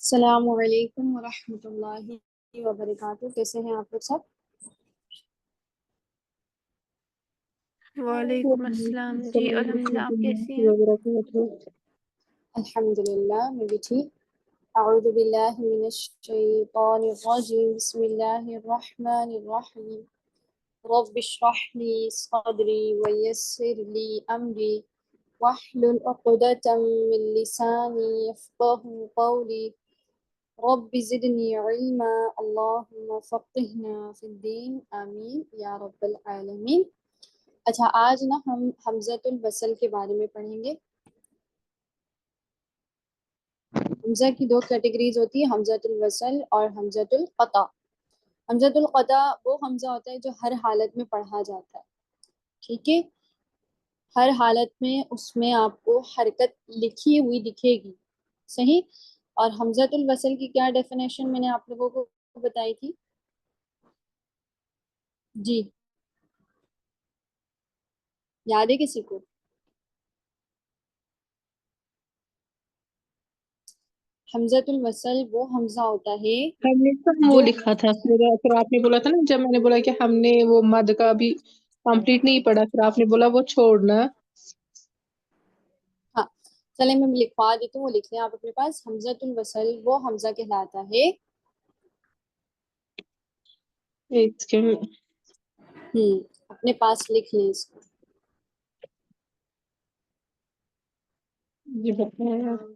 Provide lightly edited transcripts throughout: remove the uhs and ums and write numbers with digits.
السلام علیکم ورحمۃ اللہ وبرکاتہ. کیسے ہیں آپ لوگ سب؟ وعلیکم السلام جی الحمدللہ. آپ کیسی ہیں؟ الحمدللہ میں بھی ٹھیک. اعوذ باللہ من الشیطان الرجیم. بسم اللہ الرحمن الرحیم. رب اشرح لی صدری ویسر لی امری واحلل عقدۃ من لسانی یفقهوا قولی. رب زدنی علما اللہم فقہنا فی الدین آمین یا رب العالمین. اچھا، آج نا ہم حمزۃ الوصل کے بارے میں پڑھیں گے. حمزہ کی دو کیٹیگریز ہوتی ہیں، حمزۃ الوصل اور حمزۃ القطع. حمزۃ القطع وہ حمزہ ہوتا ہے جو ہر حالت میں پڑھا جاتا ہے. ٹھیک ہے، ہر حالت میں اس میں آپ کو حرکت لکھی ہوئی دکھے گی. صحیح. اور حمزۃ الوصل کی کیا ڈیفینیشن میں نے آپ لوگوں کو بتائی تھی؟ جی یاد ہے کسی کو؟ حمزۃ الوصل وہ حمزہ ہوتا ہے ہم نے تو وہ جو لکھا تھا، پھر آپ نے بولا تھا نا، جب میں نے بولا کہ ہم نے وہ مد کا بھی کمپلیٹ نہیں پڑھا، پھر آپ نے بولا وہ چھوڑنا. ہاں چلیں میں لکھوا دیتی ہوں، وہ لکھ لیں آپ اپنے پاس. حمزۃ الوصل وہ حمزہ کہلاتا ہے ایک سیکنڈ. اپنے پاس لکھ لیں اس کو. جی بتائیں آپ.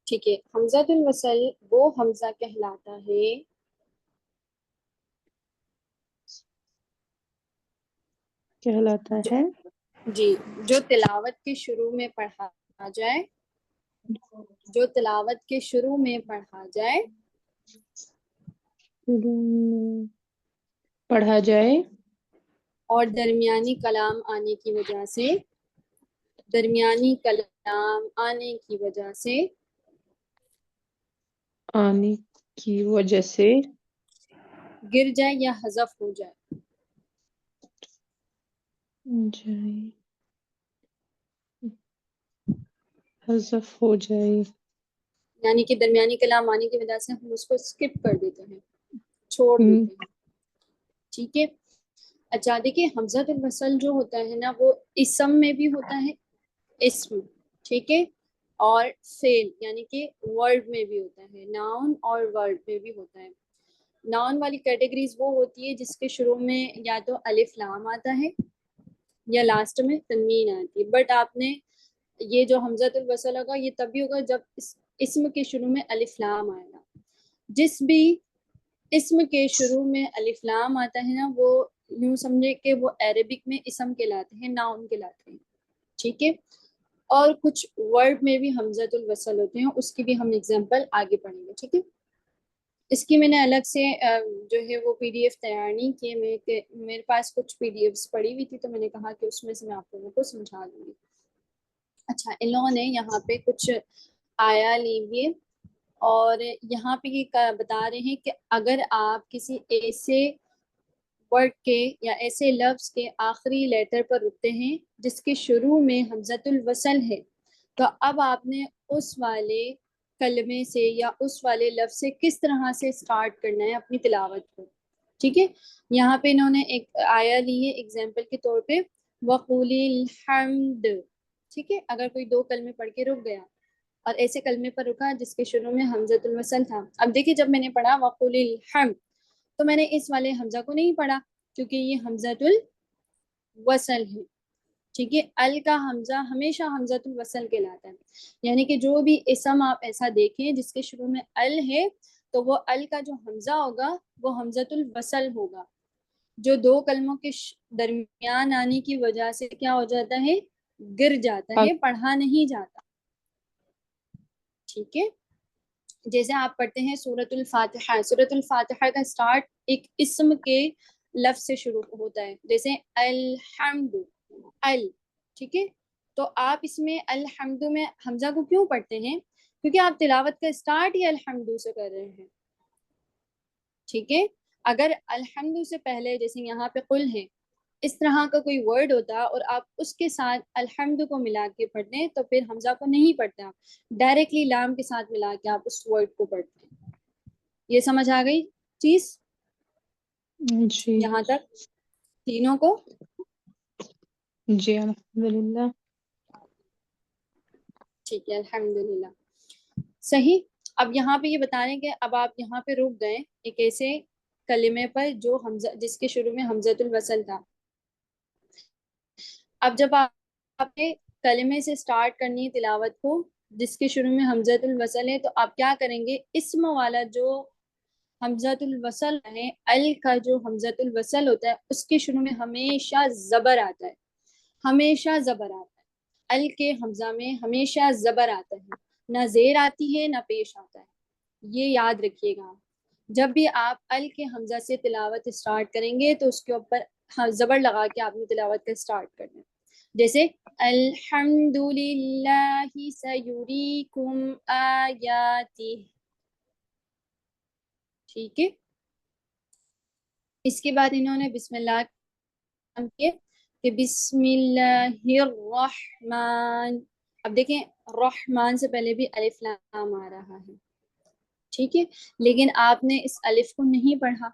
ٹھیک ہے، حمزۃ الوصل وہ حمزہ کہلاتا ہے کہلاتا ہے جی جو تلاوت کے شروع میں پڑھا جائے، جو تلاوت کے شروع میں پڑھا جائے پڑھا جائے اور درمیانی کلام آنے کی وجہ سے، درمیانی کلام آنے کی وجہ سے آنے کی وجہ سے گر جائے یا حذف ہو جائے. جائے حذف ہو جائے. یعنی کہ درمیانی کلام آنے کی وجہ سے ہم اس کو اسکپ کر دیتے ہیں، چھوڑ ہم، دیتے ہیں. ٹھیک ہے. اچھا دیکھیں، حمزۃ الوصل جو ہوتا ہے نا وہ اسم میں بھی ہوتا ہے، اسم ٹھیک ہے، اور فعل یعنی کہ ورڈ میں بھی ہوتا ہے، ناؤن اور ورڈ میں بھی ہوتا ہے. ناؤن والی کیٹیگریز وہ ہوتی ہے جس کے شروع میں یا تو الف لام آتا ہے یا لاسٹ میں تنوین آتی ہے. بٹ آپ نے یہ جو حمزۃ الوصل ہوگا یہ تب بھی ہوگا جب اسم کے شروع میں الف لام آئے گا. جس بھی اسم کے شروع میں الف لام آتا ہے نا وہ یوں سمجھے کہ وہ عربک میں اسم کہلاتے ہیں، ناؤن کہلاتے ہیں. ٹھیک ہے. اور کچھ ورڈ میں بھی حمزۃ الوصل ہوتے ہیں، اس کی بھی ہم اگزامپل آگے پڑھیں گے. ٹھیک ہے. اس کی میں نے الگ سے جو ہے وہ پی ڈی ایف تیار نہیں کیے، میرے پاس کچھ پی ڈی ایفس پڑی ہوئی تھی تو میں نے کہا کہ اس میں سے میں آپ لوگوں کو سمجھا دوں گی. اچھا، ان لوگوں نے یہاں پہ کچھ آیا لیجیے اور یہاں پہ یہ بتا رہے ہیں کہ اگر آپ کسی ایسے ورڈ کے یا ایسے لفظ کے آخری لیٹر پر رکتے ہیں جس کے شروع میں حمزۃ الوصل ہے تو اب آپ نے اس والے کلمے سے یا اس والے لفظ سے کس طرح سے سٹارٹ کرنا ہے اپنی تلاوت کو. ٹھیک ہے. یہاں پہ انہوں نے ایک آیا لی ہے ایگزامپل کے طور پہ، وَقُلِ الْحَمْدُ. ٹھیک ہے. اگر کوئی دو کلمے پڑھ کے رک گیا اور ایسے کلمے پر رکا جس کے شروع میں حمزۃ الوصل تھا، اب دیکھیے جب میں نے پڑھا وَقُلِ الْحَمْدُ تو میں نے اس والے حمزہ کو نہیں پڑھا کیونکہ یہ حمزۃ الوصل ہے. ٹھیک ہے. ال کا حمزہ ہمیشہ حمزۃ الوصل کہلاتا ہے. یعنی کہ جو بھی اسم آپ ایسا دیکھیں جس کے شروع میں ال ہے تو وہ ال کا جو حمزہ ہوگا وہ حمزۃ الوصل ہوگا، جو دو کلموں کے درمیان آنے کی وجہ سے کیا ہو جاتا ہے، گر جاتا ہے، پڑھا نہیں جاتا. ٹھیک ہے. جیسے آپ پڑھتے ہیں سورۃ الفاتحہ، سورۃ الفاتحہ کا سٹارٹ ایک اسم کے لفظ سے شروع ہوتا ہے، جیسے الحمد، ال. ٹھیک ہے. تو آپ اس میں الحمد میں حمزہ کو کیوں پڑھتے ہیں؟ کیونکہ آپ تلاوت کا اسٹارٹ ہی الحمد سے کر رہے ہیں. ٹھیک ہے. اگر الحمد سے پہلے جیسے یہاں پہ قل ہے اس طرح کا کوئی ورڈ ہوتا اور آپ اس کے ساتھ الحمد کو ملا کے پڑھتے ہیں تو پھر حمزہ کو نہیں پڑھتے، آپ ڈائریکٹلی لام کے ساتھ ملا کے آپ اس ورڈ کو پڑھتے ہیں. یہ سمجھ آ گئی چیز جی یہاں تک تینوں کو؟ جی الحمدللہ. ٹھیک ہے الحمدللہ صحیح. اب یہاں پہ یہ بتا رہے ہیں کہ اب آپ یہاں پہ رک گئے ایک ایسے کلمے پر جو حمزہ جس کے شروع میں حمزۃ الوصل تھا. اب جب آپ نے کلمے سے سٹارٹ کرنی ہے تلاوت کو جس کے شروع میں حمزۃ الوصل ہے تو آپ کیا کریں گے؟ اسم والا جو حمزۃ الوصل ہے، ال کا جو حمزۃ الوصل ہوتا ہے اس کے شروع میں ہمیشہ زبر آتا ہے، ہمیشہ زبر آتا ہے. ال کے حمزہ میں ہمیشہ زبر آتا ہے، نہ زیر آتی ہے نہ پیش آتا ہے. یہ یاد رکھیے گا. جب بھی آپ ال کے حمزہ سے تلاوت اسٹارٹ کریں گے تو اس کے اوپر زبر لگا کے آپ نے تلاوت کا اسٹارٹ کرنا ہے. جیسے الحمدللہ سیریکم آیاتہ. ٹھیک ہے. اس کے بعد انہوں نے بسم اللہ کیے کہ بسم اللہ الرحمن. اب دیکھیں رحمان سے پہلے بھی الف لام آ رہا ہے، ٹھیک ہے، لیکن آپ نے اس الف کو نہیں پڑھا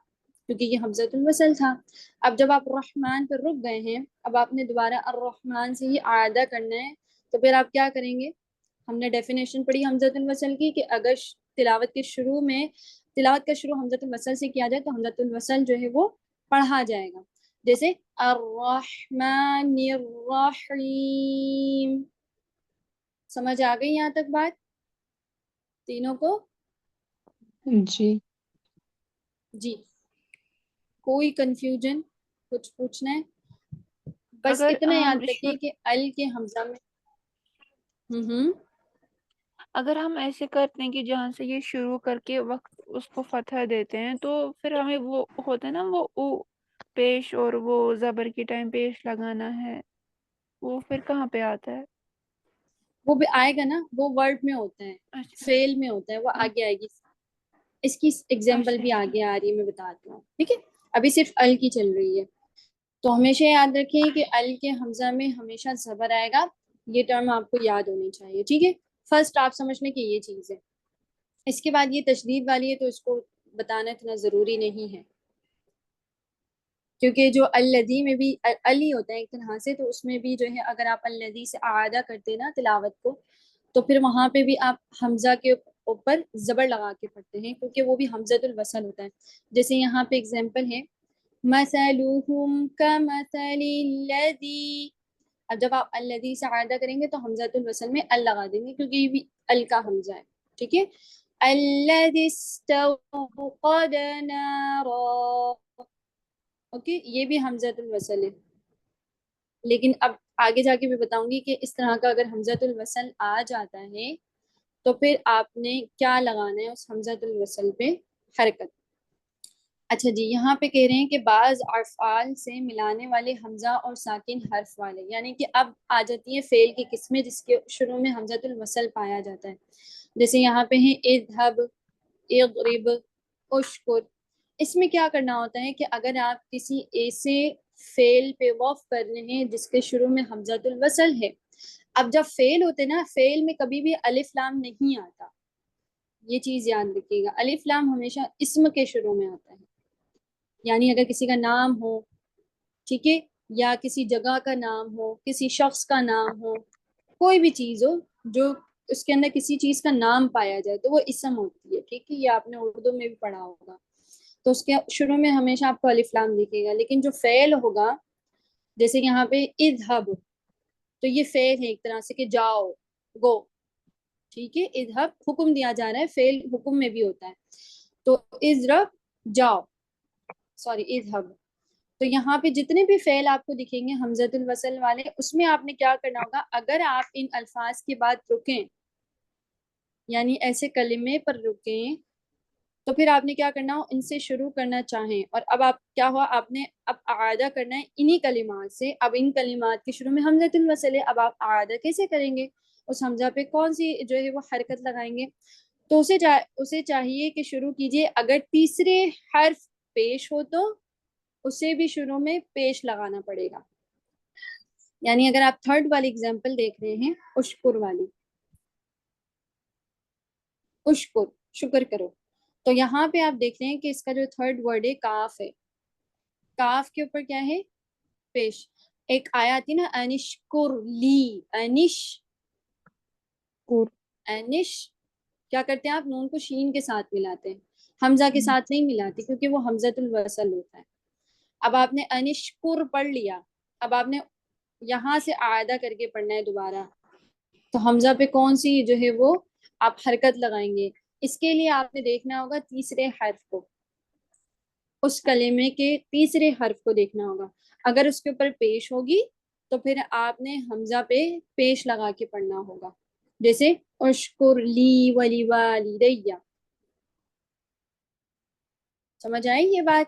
کیونکہ یہ حمزۃ الوصل تھا. اب جب آپ رحمان پر رک گئے ہیں اب آپ نے دوبارہ الرحمن سے ہی اعادہ کرنا ہے تو پھر آپ کیا کریں گے؟ ہم نے ڈیفینیشن پڑھی حمزۃ الوصل کی کہ اگر تلاوت کے شروع میں تلاوت کا شروع حمزۃ الوصل سے کیا جائے تو حمزۃ الوصل جو ہے وہ پڑھا جائے گا. جیسے الرحمن الرحیم. سمجھ آ گئی یہاں تک بات تینوں کو؟ جی جی. کوئی کنفیوژن کچھ پوچھنا ہے؟ بس اگر اتنا ہم یاد رکھیے کہ ال کے حمزہ میں اگر ہم ایسے کرتے ہیں کہ جہاں سے یہ شروع کر کے وقت اس کو فتح دیتے ہیں تو پھر ہمیں وہ ہوتا ہے نا وہ او پیش اور وہ زبر کی ٹائم پیش لگانا ہے، وہ پھر کہاں پہ آتا ہے؟ وہ بھی آئے گا نا، وہ ورڈ میں ہوتا ہے، اچھا فیل میں ہوتا ہے، وہ آگے آئے گی. اس کی ایگزامپل بھی اچھا آگے آ رہی ہے، میں بتاتی ہوں. ٹھیک ہے، ابھی صرف ال کی چل رہی ہے. تو ہمیشہ یاد رکھیں کہ ال کے حمزہ میں ہمیشہ زبر آئے گا. یہ ٹرم آپ کو یاد ہونی چاہیے. ٹھیک ہے، فرسٹ آپ سمجھنے کی یہ چیز ہے. اس کے بعد یہ تشدید والی ہے تو اس کو بتانا اتنا ضروری نہیں ہے کیونکہ جو الذی میں بھی علی ہوتا ہے ایک طرح سے، تو اس میں بھی جو ہے اگر آپ الذی سے اعادہ کرتے نا تلاوت کو تو پھر وہاں پہ بھی آپ حمزہ کے اوپر زبر لگا کے پڑھتے ہیں کیونکہ وہ بھی حمزۃ الوصل ہوتا ہے. جیسے یہاں پہ ایگزامپل ہے مثلہم کمثل الذی. اب جب آپ الذی سے اعادہ کریں گے تو حمزۃ الوصل میں ال لگا دیں گے کیونکہ یہ بھی ال کا حمزہ ہے. ٹھیک ہے. الذی استوقد نارا، اوکے، یہ بھی حمزۃ الوصل ہے. لیکن اب آگے جا کے میں بتاؤں گی کہ اس طرح کا اگر حمزۃ الوصل آ جاتا ہے تو پھر آپ نے کیا لگانا ہے اس حمزۃ الوصل پہ حرکت. اچھا جی، یہاں پہ کہہ رہے ہیں کہ بعض افعال سے ملانے والے حمزہ اور ساکن حرف والے، یعنی کہ اب آ جاتی ہیں فعل کی قسمیں جس کے شروع میں حمزۃ الوصل پایا جاتا ہے. جیسے یہاں پہ ہیں اذهب، اضرب، اشکر. اس میں کیا کرنا ہوتا ہے کہ اگر آپ کسی ایسے فعل پہ وقف کر رہے ہیں جس کے شروع میں حمزۃ الوصل ہے، اب جب فعل ہوتے نا فعل میں کبھی بھی الف لام نہیں آتا، یہ چیز یاد رکھیے گا. الف لام ہمیشہ اسم کے شروع میں آتا ہے. یعنی اگر کسی کا نام ہو، ٹھیک ہے، یا کسی جگہ کا نام ہو، کسی شخص کا نام ہو، کوئی بھی چیز ہو جو اس کے اندر کسی چیز کا نام پایا جائے تو وہ اسم ہوتی ہے. ٹھیک ہے، یہ آپ نے اردو میں بھی پڑھا ہوگا. تو اس کے شروع میں ہمیشہ آپ کو الف لام دکھے گا. لیکن جو فعل ہوگا جیسے یہاں پہ اذهب، تو یہ فعل ہے ایک طرح سے کہ جاؤ، گو. ٹھیک ہے، اذهب حکم دیا جا رہا ہے، فعل حکم میں بھی ہوتا ہے. تو اضرب جاؤ، سوری اذهب. تو یہاں پہ جتنے بھی فعل آپ کو دکھیں گے حمزۃ الوصل والے، اس میں آپ نے کیا کرنا ہوگا، اگر آپ ان الفاظ کے بعد رکیں یعنی ایسے کلمے پر رکیں تو پھر آپ نے کیا کرنا ہو، ان سے شروع کرنا چاہیں. اور اب آپ کیا ہوا، آپ نے اب اعادہ کرنا ہے انہی کلمات سے. اب ان کلمات کے شروع میں حمزۃ الوصل ہے، اب آپ اعادہ کیسے کریں گے؟ اس حمزہ پہ کون سی جو ہے وہ حرکت لگائیں گے؟ تو اسے چاہیے کہ شروع کیجئے، اگر تیسرے حرف پیش ہو تو اسے بھی شروع میں پیش لگانا پڑے گا. یعنی اگر آپ تھرڈ والی اگزامپل دیکھ رہے ہیں، اشکر والی، اشکر شکر کرو، تو یہاں پہ آپ دیکھ رہے ہیں کہ اس کا جو تھرڈ ورڈ ہے کاف ہے. کاف کے اوپر کیا ہے؟ پیش. ایک آیا آتی نا انشکر لی، انش کیا کرتے ہیں آپ؟ نون کو شین کے ساتھ ملاتے ہیں، حمزہ کے ساتھ نہیں ملاتے کیونکہ وہ حمزۃ الوصل ہوتا ہے. اب آپ نے انشکر پڑھ لیا، اب آپ نے یہاں سے اعادہ کر کے پڑھنا ہے دوبارہ، تو حمزہ پہ کون سی جو ہے وہ آپ حرکت لگائیں گے؟ اس کے لیے آپ نے دیکھنا ہوگا تیسرے حرف کو، اس کلمے کے تیسرے حرف کو دیکھنا ہوگا. اگر اس کے اوپر پیش ہوگی تو پھر آپ نے حمزہ پہ پیش لگا کے پڑھنا ہوگا، جیسے اشکر لی ولی والدیہ. سمجھ آئی یہ بات؟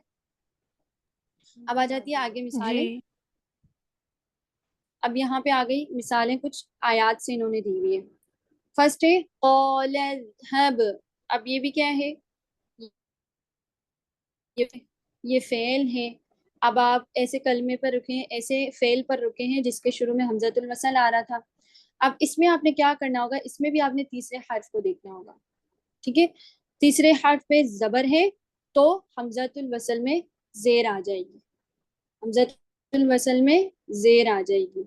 اب آ جاتی ہے آگے مثالیں. جی اب یہاں پہ آ گئی مثالیں، کچھ آیات سے انہوں نے دی ہوئی ہے. فرسٹ ہے قال اذهب. اب یہ بھی کیا ہے؟ یہ فعل ہے. اب آپ ایسے کلمے پر رکے ہیں، ایسے فعل پر رکے ہیں جس کے شروع میں حمزۃ الوصل آ رہا تھا. اب اس میں آپ نے کیا کرنا ہوگا؟ اس میں بھی آپ نے تیسرے حرف کو دیکھنا ہوگا. ٹھیک ہے، تیسرے حرف پہ زبر ہے تو حمزۃ الوصل میں زیر آ جائے گی، حمزۃ الوصل میں زیر آ جائے گی.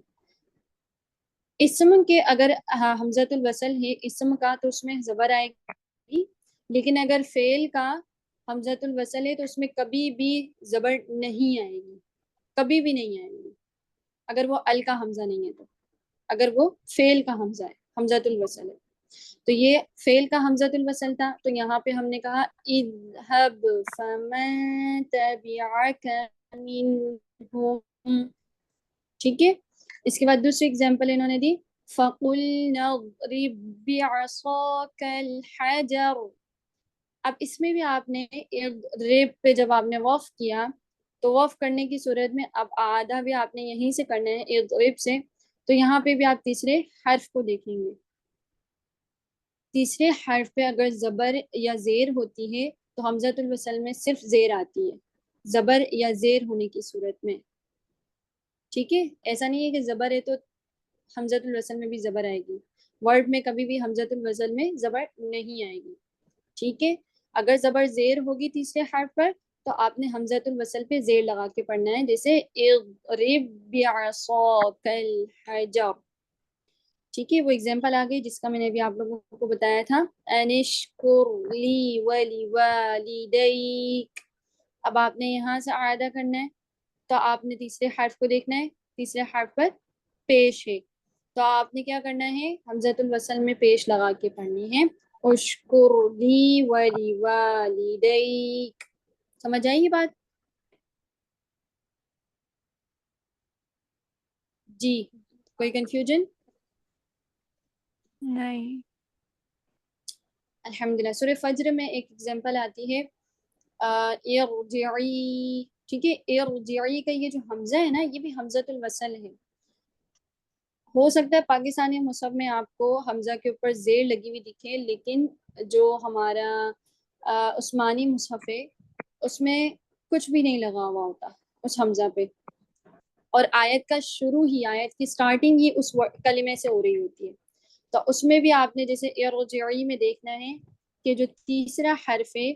اسم کے اگر حمزۃ الوصل ہے اسم کا تو اس میں زبر آئے گی، لیکن اگر فعل کا حمزۃ الوصل ہے تو اس میں کبھی بھی زبر نہیں آئے گی، کبھی بھی نہیں آئے گی اگر وہ ال کا حمزہ نہیں ہے تو. اگر وہ فعل کا حمزہ ہے، حمزۃ الوصل ہے، تو یہ فعل کا حمزۃ الوصل تھا، تو یہاں پہ ہم نے کہا اذهب فمن تبعك منهم. ٹھیک ہے، اس کے بعد دوسری اگزامپل انہوں نے دی فَقُلْنَا اضْرِبْ بِعَصَاكَ الْحَجَرَ. اب اس میں بھی آپ نے ریب پہ جب آپ نے وقف کیا تو وقف کرنے کی صورت میں اب آدھا بھی آپ نے یہیں سے کرنا ہے ریب سے، تو یہاں پہ بھی آپ تیسرے حرف کو دیکھیں گے. تیسرے حرف پہ اگر زبر یا زیر ہوتی ہے تو حمزۃ الوصل میں صرف زیر آتی ہے، زبر یا زیر ہونے کی صورت میں. ٹھیک ہے، ایسا نہیں ہے کہ زبر ہے تو حمزۃ الوصل میں بھی زبر آئے گی. ورڈ میں کبھی بھی حمزۃ الوصل میں زبر نہیں آئے گی. ٹھیک ہے، اگر زبر زیر ہوگی تیسرے حرف پر تو آپ نے حمزۃ الوصل پہ زیر لگا کے پڑھنا ہے، جیسے اضرب بعصاک الحجر. ٹھیک ہے، وہ اگزامپل آ گئی جس کا میں نے ابھی آپ لوگوں کو بتایا تھا انشکر لی ولی والدیک. اب آپ نے یہاں سے اعادہ کرنا ہے تو آپ نے تیسرے حرف کو دیکھنا ہے، تیسرے حرف پر پیش ہے تو آپ نے کیا کرنا ہے؟ حمزۃ الوصل میں پیش لگا کے پڑھنی ہے اشکر لی ولی والدیک. سمجھ آئی یہ بات؟ جی، کوئی کنفیوژن؟ نہیں. الحمدللہ. سورہ فجر میں ایک اگزامپل آتی ہے ارجعی. ٹھیک ہے، ارجعی کا یہ جو حمزہ ہے نا یہ بھی حمزۃ الوصل ہے. ہو سکتا ہے پاکستانی مصحف میں آپ کو حمزہ کے اوپر زیر لگی ہوئی دکھے، لیکن جو ہمارا عثمانی مصحف ہے اس میں کچھ بھی نہیں لگا ہوا ہوتا اس حمزہ پہ، اور آیت کا شروع ہی، آیت کی سٹارٹنگ ہی اس کلمے سے ہو رہی ہوتی ہے. تو اس میں بھی آپ نے جیسے ارجعی میں دیکھنا ہے کہ جو تیسرا حرف ہے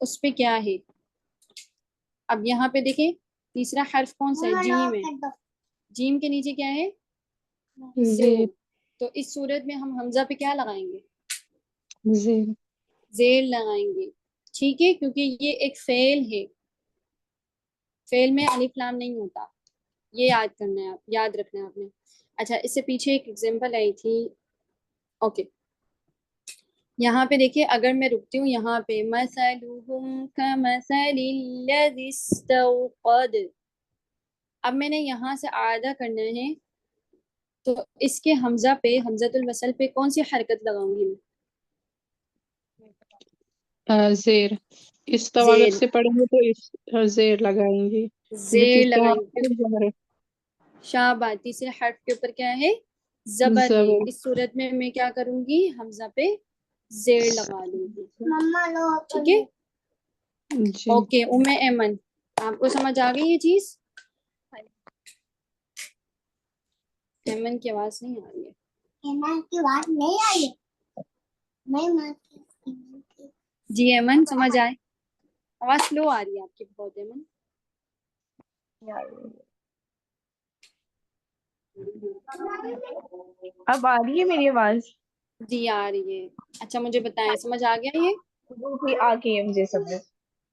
اس پہ کیا ہے. اب یہاں پہ دیکھیں تیسرا حرف کون سا ہے؟ جیم ہے. جیم کے نیچے کیا ہے؟ زیر. تو اس صورت میں ہم حمزہ پہ کیا لگائیں گے؟ زیر. زیر لگائیں گے. ٹھیک ہے، کیونکہ یہ ایک فعل ہے، فعل میں الف لام نہیں ہوتا، یہ یاد کرنا ہے، آپ یاد رکھنا ہے آپ نے. اچھا، اس سے پیچھے ایک ایگزامپل آئی تھی. اوکے، یہاں پہ دیکھیے اگر میں رکتی ہوں یہاں پہ مثلہم کمثل الذی استوقد. اب میں نے یہاں سے اعادہ کرنا ہے تو اس کے حمزہ پہ، حمزۃ الوصل پہ کون سی حرکت لگاؤں گی میں؟ زیر. استوا اگر زیر، سے پڑھیں گے تو زیر لگائیں گے کیونکہ زیر تیسرے لگائیں حرف گے. پر زبر ہے. شاباش، تیسرے حرف کے اوپر کیا ہے؟ زبر ہے، زبر اس صورت میں میں کیا کروں گی؟ حمزہ پہ زیر لگا لوں گی، ٹھیک ہے؟ جی اوکے ایمن، آپ کو سمجھ آ گئی یہ چیز؟ ایمن کی آواز نہیں آ رہی ہے. ایمان کی بات نہیں آئی ہے. جی ایمن سمجھ آئے؟ آواز سلو آ رہی ہے آپ کی بہت ایمن. اب آ رہی ہے میری آواز؟ جی آ رہی ہے. اچھا مجھے بتائیں سمجھ آ گیا یہ؟ آ گئی ہے مجھے سمجھ.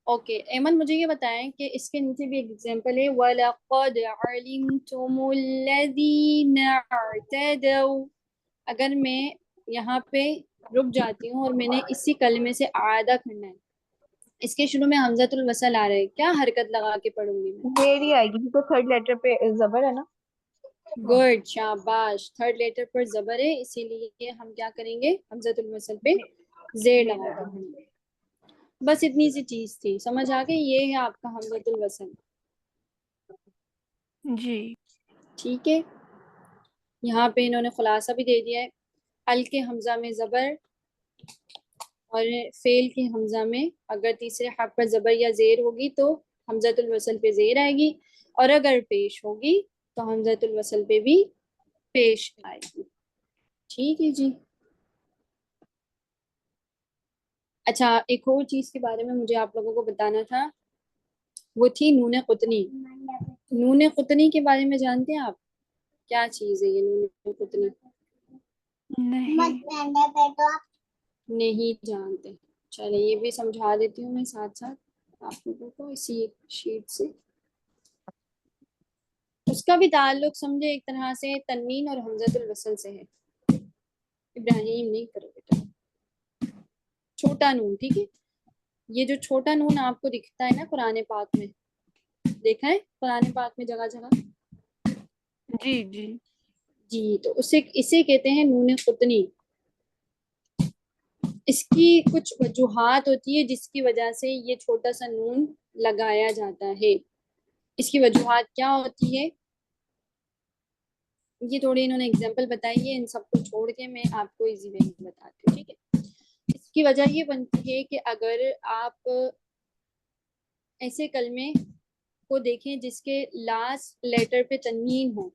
اوکے ایمن مجھے یہ بتائیں کہ اس کے نیچے بھی ایک ایگزامپل ہے وَلَقَدْ عَلِمْتُمُ الَّذِينَ اعْتَدَوْا. اگر میں یہاں پہ رک جاتی ہوں اور میں نے اسی کلمے سے اعادہ کرنا ہے، اس کے شروع میں حمزۃ الوصل آ رہا ہے، کیا حرکت لگا کے پڑھوں گی میں؟ میری آئے گی تو تھرڈ لیٹر پہ زبر ہے نا. گڈ شاباش، تھرڈ لیٹر پر زبر ہے، اسی لیے ہم کیا کریں گے؟ حمزۃ الوصل پہ زیر لگا کے پڑھیں گے. بس اتنی سی چیز تھی، سمجھ آ گئی؟ یہ ہے آپ کا حمزۃ الوصل. جی ٹھیک ہے، یہاں پہ انہوں نے خلاصہ بھی دے دیا ہے. ال کے حمزہ میں زبر اور فعل کے حمزہ میں اگر تیسرے حرف پر زبر یا زیر ہوگی تو حمزۃ الوصل پہ زیر آئے گی، اور اگر پیش ہوگی تو حمزۃ الوصل پہ بھی پیش آئے گی. ٹھیک ہے جی. اچھا ایک اور چیز کے بارے میں مجھے آپ لوگوں کو بتانا تھا، وہ تھی نون قطنی. نون قطنی کے بارے میں جانتے ہیں آپ؟ کیا چیز ہے یہ نون قطنی؟ نہیں. نہیں جانتے؟ چلے یہ بھی سمجھا دیتی ہوں میں ساتھ ساتھ آپ لوگوں کو اسی شیٹ سے. اس کا بھی تعلق سمجھے ایک طرح سے تنوین اور حمزۃ الوصل سے ہے. ابراہیم نہیں کرو بیٹا، چھوٹا نون. ٹھیک ہے، یہ جو چھوٹا نون آپ کو دکھتا ہے نا قرآن پاک میں، دیکھا ہے قرآن پاک میں جگہ جگہ؟ جی جی جی تو اسے کہتے ہیں نون قطنی. اس کی کچھ وجوہات ہوتی ہے جس کی وجہ سے یہ چھوٹا سا نون لگایا جاتا ہے. اس کی وجوہات کیا ہوتی ہے یہ تھوڑی انہوں نے اگزامپل بتائی ہے، ان سب کو چھوڑ کے میں آپ کو ایزی وے میں بتاتی ہوں. ٹھیک ہے، اس کی وجہ یہ بنتی ہے کہ اگر آپ ایسے کلمے کو دیکھیں جس کے لاسٹ لیٹر پہ تنوین ہو،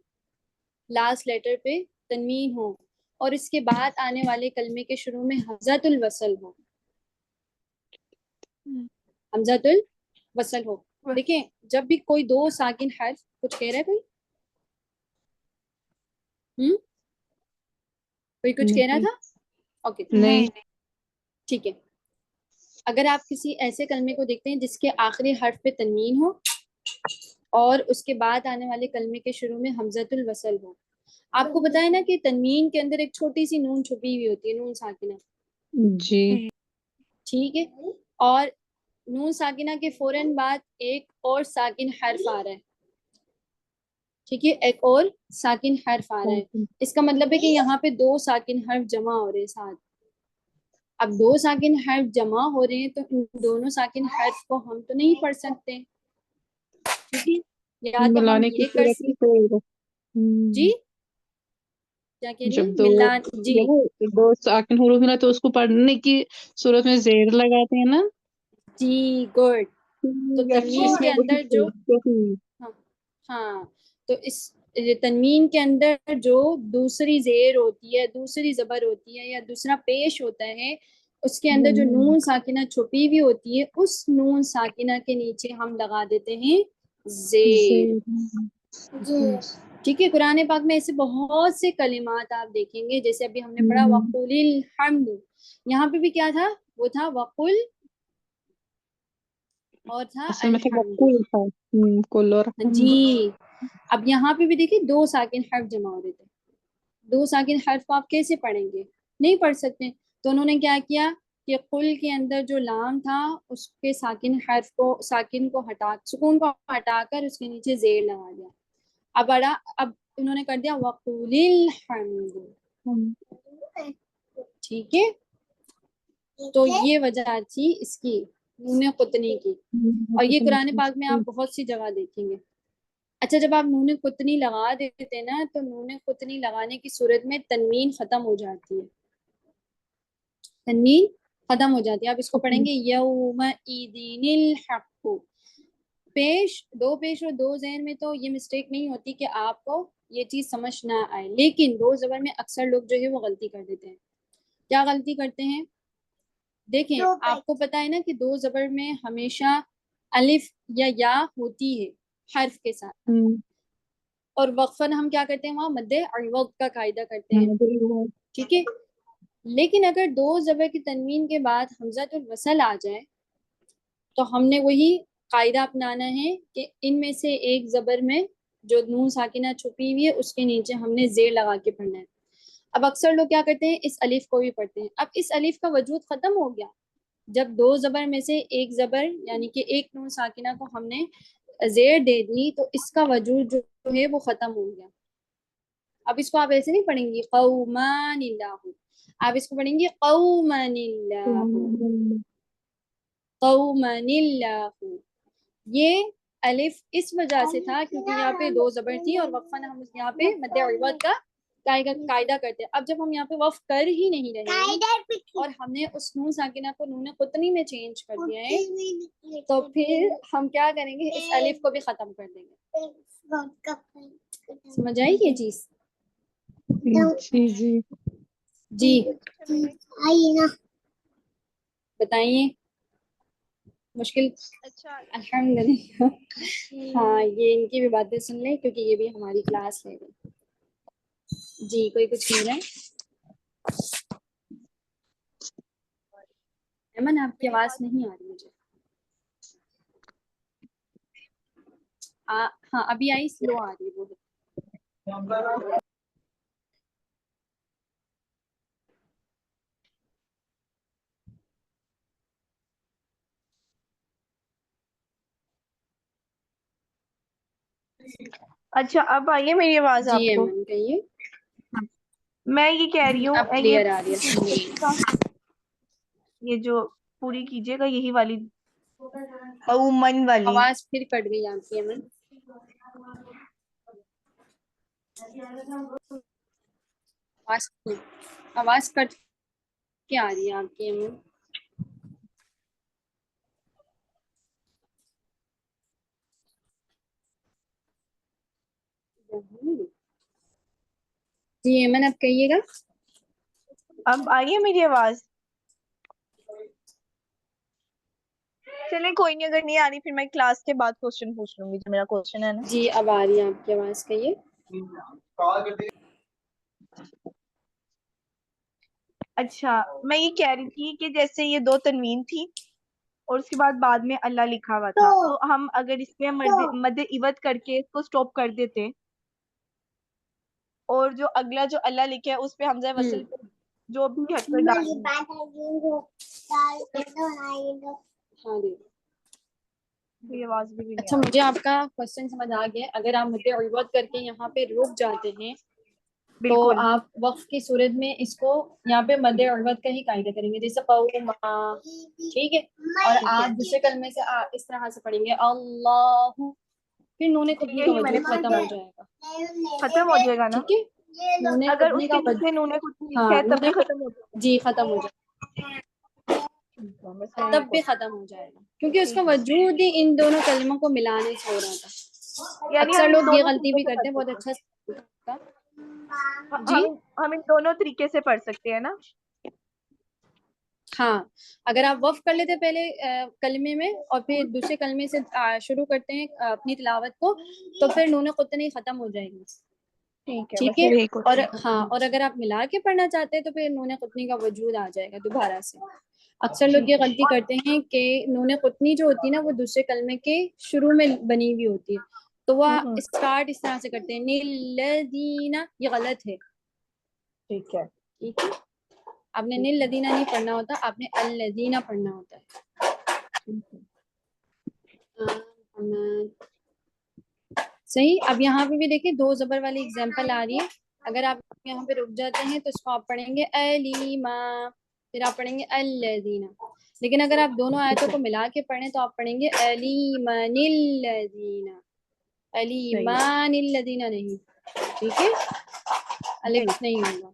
لاسٹ لیٹر پہ تنوین ہو اور اس کے بعد آنے والے کلمے کے شروع میں حمزۃ الوصل ہو، حمزۃ الوصل ہو. دیکھیں جب بھی کوئی دو ساکن حرف، کچھ کہہ رہا ہے کوئی کچھ کہہ رہا تھا؟ اوکے نہیں ٹھیک ہے. اگر آپ کسی ایسے کلمے کو دیکھتے ہیں جس کے آخری حرف پہ تنوین ہو اور اس کے بعد آنے والے کلمے کے شروع میں حمزۃ الوصل ہو، آپ کو پتا ہے نا کہ تنوین کے اندر ایک چھوٹی سی نون چھپی ہوئی ہوتی ہے، نون ساکنہ. جی ٹھیک ہے، اور نون ساکنہ کے فوراً بعد ایک اور ساکن حرف آ رہا ہے. ٹھیک ہے، ایک اور ساکن حرف آ رہا ہے. اس کا مطلب ہے کہ یہاں پہ دو ساکن حرف جمع ہو رہے ہیں ساتھ. اب دو ساکن حرف جمع ہو رہے ہیں تو ان دونوں ساکن حرف کو ہم تو نہیں پڑھ سکتے. ٹھیک ہے، یا تو ہم ملانے کی یہ کر صورت میں سکتے. جی کیا کہہ رہی جب ہیں؟ ملان. جی دو ساکن حروف ملا تو اس کو پڑھنے کی صورت میں زیر لگاتے ہیں نا. جی گڈ. تو تنوین کے اندر جو ہاں تو اس تنوین کے اندر جو دوسری زیر ہوتی ہے، دوسری زبر ہوتی ہے یا دوسرا پیش ہوتا ہے، اس کے اندر جو نون ساکنہ چھپی ہوئی ہوتی ہے اس نون ساکنہ کے نیچے ہم لگا دیتے ہیں زیر. ٹھیک ہے، قرآن پاک میں ایسے بہت سے کلمات آپ دیکھیں گے، جیسے ابھی ہم نے پڑھا وَقُلِ الْحَمْدُ، یہاں پہ بھی کیا تھا؟ وہ تھا وقل اور تھا اصل میں الحمد. کل اور جی اب یہاں پہ بھی دیکھیے دو ساکن حرف جمع ہو رہے تھے. دو ساکن حرف کو آپ کیسے پڑھیں گے؟ نہیں پڑھ سکتے. تو انہوں نے کیا کیا کہ قل کے اندر جو لام تھا اس کے ساکن حرف کو، ساکن کو ہٹا، سکون کو ہٹا کر اس کے نیچے زیر لگا دیا. اب انہوں نے کر دیا وقول الحمد. ٹھیک ہے، تو یہ وجہ تھی اس کی نون قطنی کی. اور یہ قرآن پاک میں آپ بہت سی جگہ دیکھیں گے. اچھا جب آپ نون قطنی لگا دیتے ہیں نا تو نون قطنی لگانے کی صورت میں تنوین ختم ہو جاتی ہے، تنوین ختم ہو جاتی ہے. آپ اس کو پڑھیں گے یوم ایدین الحق. دو پیش اور دو زین میں تو یہ مسٹیک نہیں ہوتی کہ آپ کو یہ چیز سمجھ نہ آئے، لیکن دو زبر میں اکثر لوگ جو ہے وہ غلطی کر دیتے ہیں. کیا غلطی کرتے ہیں؟ دیکھیں آپ کو پتا ہے نا کہ دو زبر میں ہمیشہ الف یا یا ہوتی ہے حرف کے ساتھ، اور وقفاً ہم کیا کرتے ہیں وہاں مد عوض کا قاعدہ کرتے ہیں، ٹھیک ہے. لیکن اگر دو زبر کی تنوین کے بعد حمزۃ الوصل آ جائے تو ہم نے وہی قاعدہ اپنانا ہے کہ ان میں سے ایک زبر میں جو نون ساکنہ چھپی ہوئی ہے اس کے نیچے ہم نے زیر لگا کے پڑھنا ہے. اب اکثر لوگ کیا کرتے ہیں اس الف کو بھی پڑھتے ہیں. اب اس الف کا وجود ختم ہو گیا جب دو زبر میں سے ایک زبر یعنی کہ ایک نون ساکنہ کو ہم نے زیر دے دی تو اس کا وجود جو ہے وہ ختم ہو گیا. اب اس کو آپ ایسے نہیں پڑھیں گی قومان اللہ، آپ اس کو پڑھیں گے قومان اللہ، قومان اللہ. یہ الف اس وجہ سے تھا کیونکہ یہاں پہ دو زبر تھی اور وقفاً ہم یہاں پہ مد عوض کا قاعدہ کرتے ہیں. اب جب ہم یہاں پہ وقف کر ہی نہیں رہے ہیں اور ہم نے اس نون ساکنہ کو نون قطنی میں چینج کر دیا ہے تو پھر ہم کیا کریں گے اس الف کو بھی ختم کر دیں گے. سمجھ آئی یہ چیز؟ جی جی جی بتائیے مشکل. اچھا الحمدللہ. ہاں یہ ان کی بھی باتیں سن لیں کیونکہ یہ بھی ہماری کلاس ہے. جی کوئی کچھ کہہ رہا ہے؟ ایمن آپ کی آواز نہیں آ رہی مجھے. ہاں ابھی آئی، سلو آ رہی ہے وہ. اچھا اب آئیے میری آواز جی آپ کو. ایمن کہیے. میں یہ کہہ رہی اب ہوں کلیئر آ رہی ہے الحمدللہ. یہ جو پوری کیجیے گا یہی والی قومن والی. آواز پھر کٹ گئی آپ کی ایمن. آواز کٹ کے آ رہی ہے آپ کی ایمن. جی ایمن اب کہیے گا. اب آئیے میری آواز. چلیں کوئی نہیں، اگر نہیں آ رہی پھر میں کلاس کے بعد کوشچن پوچھ لوں گی جو میرا کوشچن ہے نا. جی اب آ رہی ہے آپ کی آواز، کہیے. اچھا میں یہ کہہ رہی تھی کہ جیسے یہ دو تنوین تھی اور اس کے بعد میں اللہ لکھا ہوا تھا تو ہم اگر اس میں مد عوض کر کے اس کو سٹاپ کر دیتے اور جو اگلا جو اللہ لکھا ہے اس پہ حمزہ وصل پہ جو بھی حرکت ڈالنی ہاں جی. ہے. آواز بھی نہیں اچھا آ مجھے آپ کا کوشچن سمجھ آ گیا. اگر آپ مد عوض کر کے یہاں پہ رک جاتے ہیں تو بالکل آپ وقف کی صورت میں اس کو یہاں پہ مد عوض کا ہی قاعدہ کریں گے، جیسے قوما، ٹھیک ہے. اور آپ دوسرے کلمے سے اس طرح سے پڑھیں گے اللہ، پھر نون قطنی کا یہی میں نے وجود ختم ہو جائے گا. ختم ہو جائے گا نا. ٹھیک ہے، نون اگر قطنی اس کا کے نیچے نون کچھ لکھا ہاں ہے تب بھی ختم ہو جائے گا. جی ختم ہو جائے گا، تب بھی ختم ہو جائے گا کیونکہ اس کا وجود ہی ان دونوں کلموں کو ملانے سے ہو رہا تھا. یعنی اکثر ہم لوگ یہ دونوں غلطی طریقے بھی سے کرتے پڑھ ہیں، بہت سکتے اچھا. ہیں. جی ہم ان دونوں طریقے سے پڑھ سکتے ہیں نا. ہاں اگر آپ وقف کر لیتے پہلے کلمے میں اور پھر دوسرے کلمے سے شروع کرتے ہیں اپنی تلاوت کو تو پھر نون قطنی ختم ہو جائے گی. ٹھیک ہے. اور ہاں اور اگر آپ ملا کے پڑھنا چاہتے ہیں تو پھر نون قطنی کا وجود آ جائے گا دوبارہ سے. اکثر لوگ یہ غلطی کرتے ہیں کہ نون قطنی جو ہوتی ہے نا وہ دوسرے کلمے کے شروع میں بنی ہوئی ہوتی ہے تو وہ اسٹارٹ اس طرح سے کرتے ہیں نیلذین، یہ غلط ہے. ٹھیک ہے. ٹھیک ہے، آپ نے نیل لدینہ نہیں پڑھنا ہوتا، آپ نے الذینہ پڑھنا ہوتا ہے. صحیح. اب یہاں پہ بھی دیکھیں دو زبر والی اگزامپل آ رہی ہے. اگر آپ یہاں پہ رک جاتے ہیں تو اس کو آپ پڑھیں گے علیما، پھر آپ پڑھیں گے الذینہ. لیکن اگر آپ دونوں آیتوں کو ملا کے پڑھیں تو آپ پڑھیں گے علیمن الذینہ. الایمان الذین نہیں، ٹھیک ہے، الف نہیں ہوگا.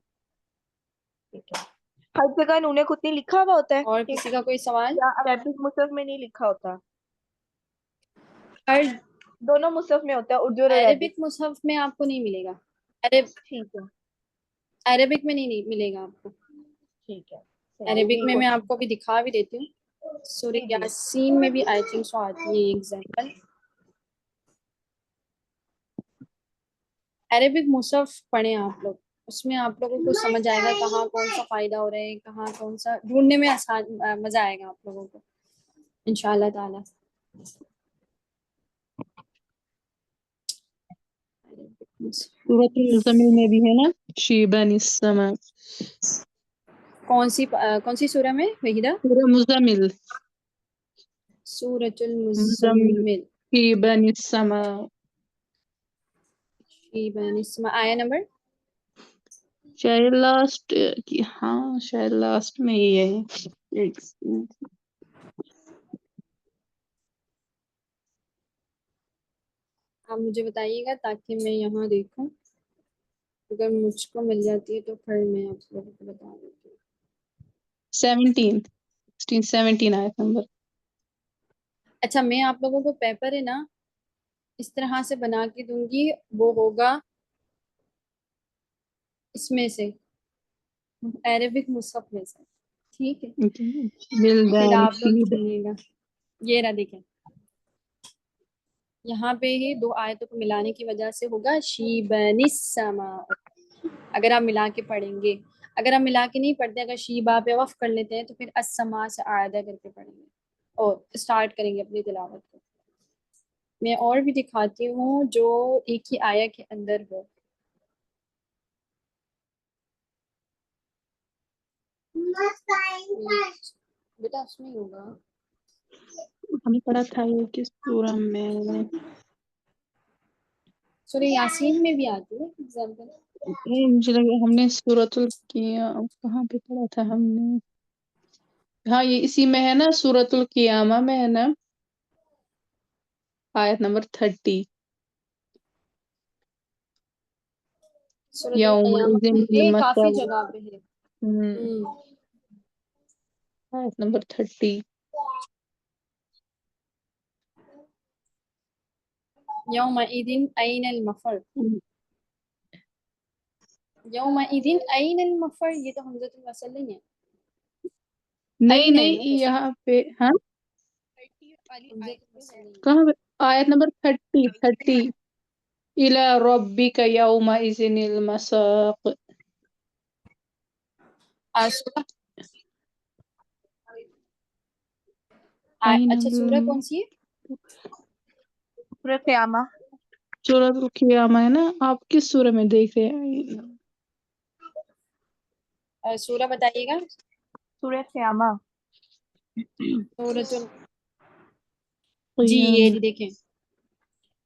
ہر جگہ نون قطنی لکھا ہوا ہوتا ہے اور کسی کا کوئی سوال؟ یا عربک مصحف میں نہیں لکھا ہوتا؟ ہر دونوں مصحف میں ہوتا ہے، اردو اور عربک. عربک مصحف میں آپ کو نہیں ملے گا، ٹھیک ہے عربک میں نہیں ملے گا آپ کو. ٹھیک ہے. عربک میں آپ کو بھی دکھا بھی دیتی ہوں. سورہ جی، جی. یاسین میں بھی آئی تھنک سو آتی ہے ایگزامپل. عربک مصحف پڑھیں آپ لوگ، اس میں آپ لوگوں کو سمجھ آئے گا کہاں کون سا فائدہ ہو رہا ہے، کہاں کون سا ڈھونڈنے میں آسان مزہ آئے گا آپ لوگوں کو انشاءاللہ تعالی. سورۃ المزمل میں بھی ہے نا شیبان السما. کون سی سورہ میں وحیدہ؟ سورہ مزمل. سورۃ مزمل المزمل. شیبان السما. شیبان السما آیا نمبر؟ شاید لاسٹ ہاں شاید لاسٹ میں ہی ہے. آپ مجھے بتائیے گا تاکہ میں یہاں دیکھوں، اگر مجھ کو مل جاتی ہے تو پھر میں آپ لوگوں کو بتا دیتی ہوں. 17 آیت نمبر. اچھا میں آپ لوگوں کو پیپر ہے نا اس طرح سے بنا کے دوں گی، وہ ہوگا اس میں سے عربک مصحف میں سے، ٹھیک ہے؟ پھر بلدان آپ لوگ شیب. چنیے گا. یہ رہا دیکھیں، یہاں پہ ہی دو آیتوں کو ملانے کی وجہ سے ہوگا شیبان السما. اگر آپ ملا کے پڑھیں گے، اگر آپ ملا کے نہیں پڑھتے، اگر شیبا پہ وقف کر لیتے ہیں تو پھر السما سے عائدہ کر کے پڑھیں گے اور اسٹارٹ کریں گے اپنی تلاوت کو. میں اور بھی دکھاتی ہوں جو ایک ہی آیا کے اندر ہو. بیٹا اس میں ہی ہوگا. ہم نے پڑھا تھا یہ کس سورہ میں؟ سورہ یاسین میں بھی آتی ہے ایگزامپل. مجھے لگا ہم نے سورۃ القیامہ کہاں پہ پڑھا تھا ہم نے. ہاں یہ اسی میں ہے نا، سورۃ القیامہ میں ہے نا، آیت نمبر 30. سورۃ القیامہ یومئذ یہ کافی المساق. جگہ پہ ہے. آیت نمبر 30. یومئذ این المفر. یومئذ این المفر، یہ تو حمزۃ الوصل نہیں ہے. نہیں این ہے نا نہیں یہاں پہ ہاں حمزۃ الوصل نہیں ہے. کہاں پہ؟ آیت نمبر 30. الی ربک یومئذ المساق. اچھا سورہ کون سی ہے؟ سورہ قیامہ. سورۃ القیامہ ہے نا. آپ کس سورہ میں دیکھ رہے ہیں؟ سورہ بتائیے گا. سورہ قیامہ. سورۃ جی یہ جی دیکھیں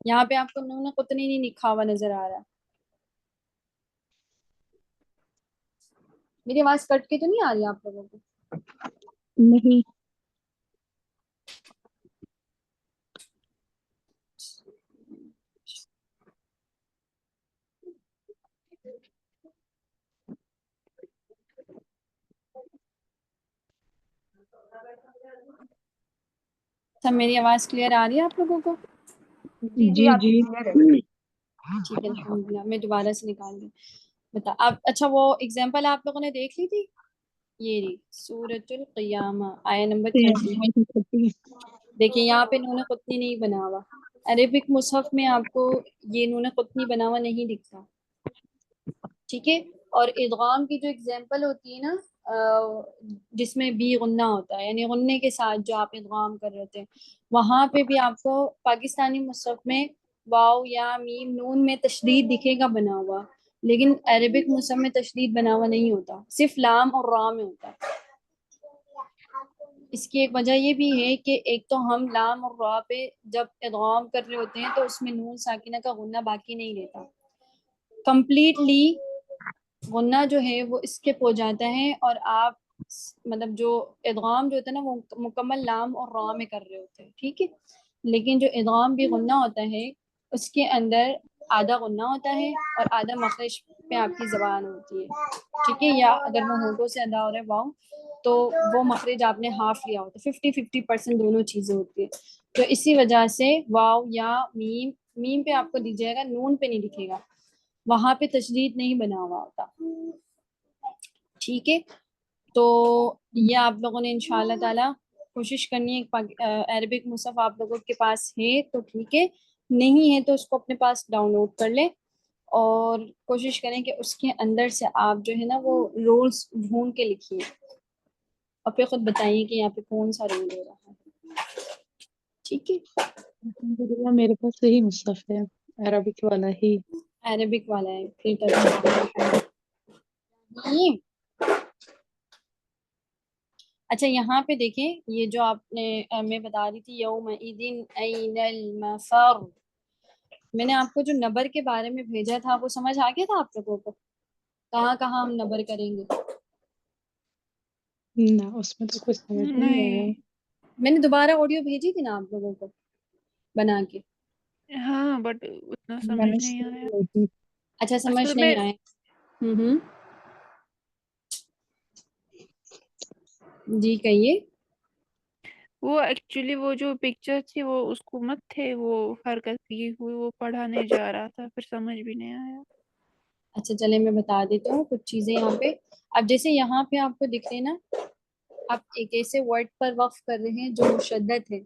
یہاں پہ آپ کو نون قطنی نہیں لکھا ہوا نظر آ رہا. میری آواز کٹ کے تو نہیں آ رہی آپ لوگوں کو؟ نہیں. سب میری آواز کلیئر آ رہی ہے آپ لوگوں کو؟ جی آپ کی کلیئر ہے. ٹھیک ہے الحمدللہ. میں دوبارہ سے نکال دوں بتا آپ. اچھا وہ ایگزامپل آپ لوگوں نے دیکھ لی تھی، یہ رہی سورۃ القیامہ آیا نمبر 30. دیکھیں یہاں پہ نون قطنی نہیں بنا ہوا. عربک مصحف میں آپ کو یہ نون قطنی بنا ہوا نہیں دکھتا، ٹھیک ہے. اور ادغام کی جو ایگزامپل ہوتی ہے نا جس میں بی غنہ ہوتا ہے، یعنی غنے کے ساتھ جو آپ ادغام کر رہے تھے، وہاں پہ بھی آپ کو پاکستانی مصحف میں واو یا میم نون میں تشدید دکھے گا بنا ہوا، لیکن عربک مصحف میں تشدید بنا ہوا نہیں ہوتا، صرف لام اور را میں ہوتا ہے. اس کی ایک وجہ یہ بھی ہے کہ ایک تو ہم لام اور را پہ جب ادغام کر رہے ہوتے ہیں تو اس میں نون ساکنہ کا غنہ باقی نہیں رہتا، کمپلیٹلی غنہ جو ہے وہ اسکپ ہو جاتا ہے، اور آپ مطلب جو ادغام جو ہوتا ہے نا وہ مکمل لام اور را میں کر رہے ہوتے ہیں، ٹھیک ہے. لیکن جو ادغام بھی غنہ ہوتا ہے اس کے اندر آدھا غنہ ہوتا ہے اور آدھا مخرج پہ آپ کی زبان ہوتی ہے، ٹھیک ہے، یا اگر وہ ہونٹوں سے ادا ہو رہا ہے واؤ تو وہ مخرج آپ نے ہاف لیا ہوتا ہے، 50-50% دونوں چیزیں ہوتی ہے. تو اسی وجہ سے واو یا میم، میم پہ آپ کو دیجیے گا، نون پہ نہیں دکھے گا، وہاں پہ تشدید نہیں بنا ہوا ہوتا، ٹھیک ہے. تو یہ آپ لوگوں نے انشاءاللہ تعالی کوشش کرنی ہے. عربک مصحف آپ لوگوں کے پاس ہے تو ٹھیک ہے، نہیں ہے تو اس کو اپنے پاس ڈاؤن لوڈ کر لیں اور کوشش کریں کہ اس کے اندر سے آپ جو ہے نا وہ رولز ڈھونڈ کے لکھیے اور پھر خود بتائیے کہ یہاں پہ کون سا رول ہو رہا ہے، ٹھیک ہے. الحمدللہ میرے پاس وہی مصحف ہے، عربک والا ہی. عربک والا ہے پھر تو اچھا یہاں پہ دیکھیں یہ جو آپ نے میں بتا رہی تھی یومئذ این المفر، میں نے آپ کو جو نبر کے بارے میں بھیجا تھا وہ سمجھ آ گیا تھا آپ لوگوں کو، کہاں کہاں ہم نبر کریں گے؟ نہ اس میں تو کچھ سمجھ نہیں آیا. نہیں. میں نے دوبارہ آڈیو بھیجی تھی نا آپ لوگوں کو بنا کے. ہاں بٹ اتنا میں سمجھ نے نہیں سنا آیا نہیں. اچھا سمجھ اصل میں. نہیں آئے. ہوں جی کہیے. وہ ایکچولی وہ جو پکچر تھی وہ اس کو مت تھے وہ حرکت کی ہوئی، وہ پڑھا نہیں جا رہا تھا، پھر سمجھ بھی نہیں آیا. اچھا چلے میں بتا دیتا ہوں کچھ چیزیں یہاں پہ. اب جیسے یہاں پہ آپ کو دکھ رہے نا، آپ ایک ایسے ورڈ پر وقف کر رہے ہیں جو مشدد ہے.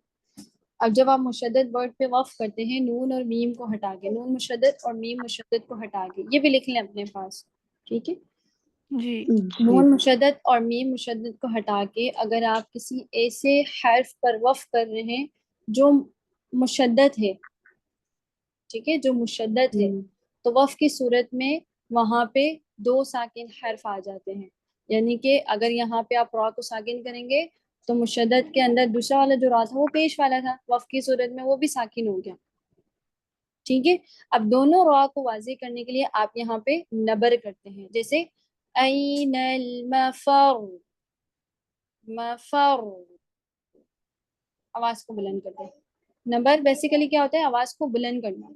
اب جب آپ مشدد ورڈ پہ وقف کرتے ہیں نون اور میم کو ہٹا کے، نون مشدد اور میم مشدد کو ہٹا کے، یہ بھی لکھ لیں اپنے پاس، ٹھیک ہے. جی. جی نون مشدد اور میم مشدد کو ہٹا کے اگر آپ کسی ایسے حرف پر وقف کر رہے ہیں جو مشدد ہے، ٹھیک ہے، جو مشدد ہے، تو وقف کی صورت میں وہاں پہ 2 ساکن حرف آ جاتے ہیں. یعنی کہ اگر یہاں پہ آپ را کو ساکن کریں گے تو مشدد کے اندر دوسرا والا جو را تھا وہ پیش والا تھا، وقف کی صورت میں وہ بھی ساکن ہو گیا، ٹھیک ہے. اب دونوں را کو واضح کرنے کے لیے آپ یہاں پہ نبر کرتے ہیں، جیسے این المفر، مفر، آواز کو بلند کرتے ہیں. نبر بیسیکلی کیا ہوتا ہے؟ آواز کو بلند کرنا،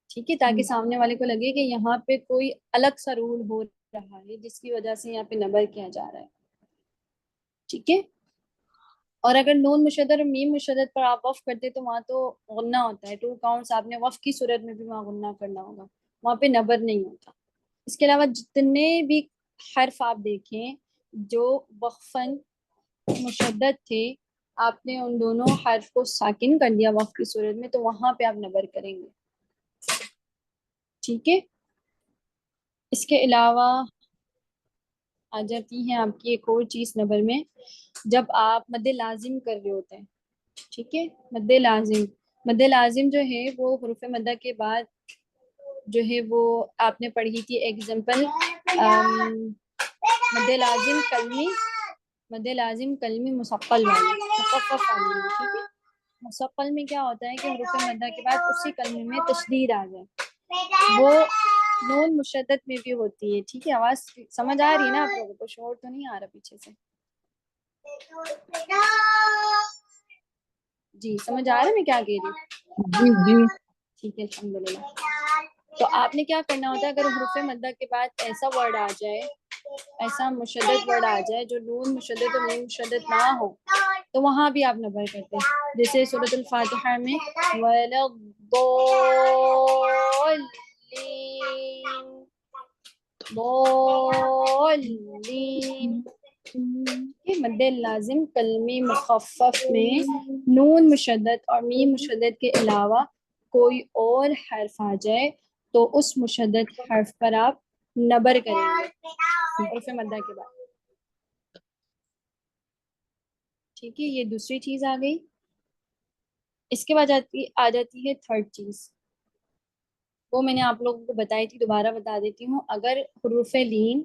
ٹھیک ہے، تاکہ سامنے والے کو لگے کہ یہاں پہ کوئی الگ سا رول ہو رہا ہے جس کی وجہ سے یہاں پہ نبر کیا جا رہا ہے، ٹھیک ہے. اور اگر نون مشدد اور میم مشدد پر آپ وقف کرتے تو وہاں تو غنہ ہوتا ہے، 2 کاؤنٹس آپ نے وقف کی صورت میں بھی وہاں غنہ کرنا ہوگا، وہاں پہ نبر نہیں ہوتا. اس کے علاوہ جتنے بھی حرف آپ دیکھیں جو وقفاً مشدد تھے، آپ نے ان دونوں حرف کو ساکن کر دیا وقف کی صورت میں تو وہاں پہ آپ نبر کریں گے، ٹھیک ہے. اس کے علاوہ آ جاتی ہے آپ کی ایک اور چیز نبر میں، جب آپ مد لازم کر رہے ہوتے ہیں، ٹھیک ہے. مد لازم، مد لازم جو ہے وہ حروف مدہ کے بعد جو ہے وہ آپ نے پڑھی تھی ایگزامپل مد لازم کلمی، مد لازم کلمی مثقل والی، مخفف والی، ٹھیک ہے. مثقل میں کیا ہوتا ہے کہ حروف مدہ کے بعد اسی کلمے میں تشدید آ جائے، وہ نون مشدد میں بھی ہوتی ہے، ٹھیک ہے. آواز سمجھ آ رہی ہے نا آپ لوگوں کو؟ شور تو نہیں آ رہا پیچھے سے؟ جی سمجھ آ رہا ہے میں کیا کہہ رہی ہوں؟ جی جی ٹھیک ہے الحمدللہ. تو آپ نے کیا کرنا ہوتا ہے اگر حروف مدہ کے بعد ایسا ورڈ آ جائے، ایسا مشدد ورڈ آ جائے جو نون مشدد اور میم مشدد نہ ہو تو وہاں بھی آپ نبر کرتے ہیں. جیسے سورۃ الفاتحہ میں وَلَا ضالین، مد لازم کلمی مخفف میں نون مشدد اور میم مشدد کے علاوہ کوئی اور حرف آ جائے تو اس مشدد حرف پر آپ نبر کریں گے حرف مدہ کے بعد، ٹھیک ہے. یہ دوسری چیز آ گئی. اس کے بعد آ جاتی ہے تھرڈ چیز، وہ میں نے آپ لوگوں کو بتائی تھی، دوبارہ بتا دیتی ہوں. اگر حروف لین،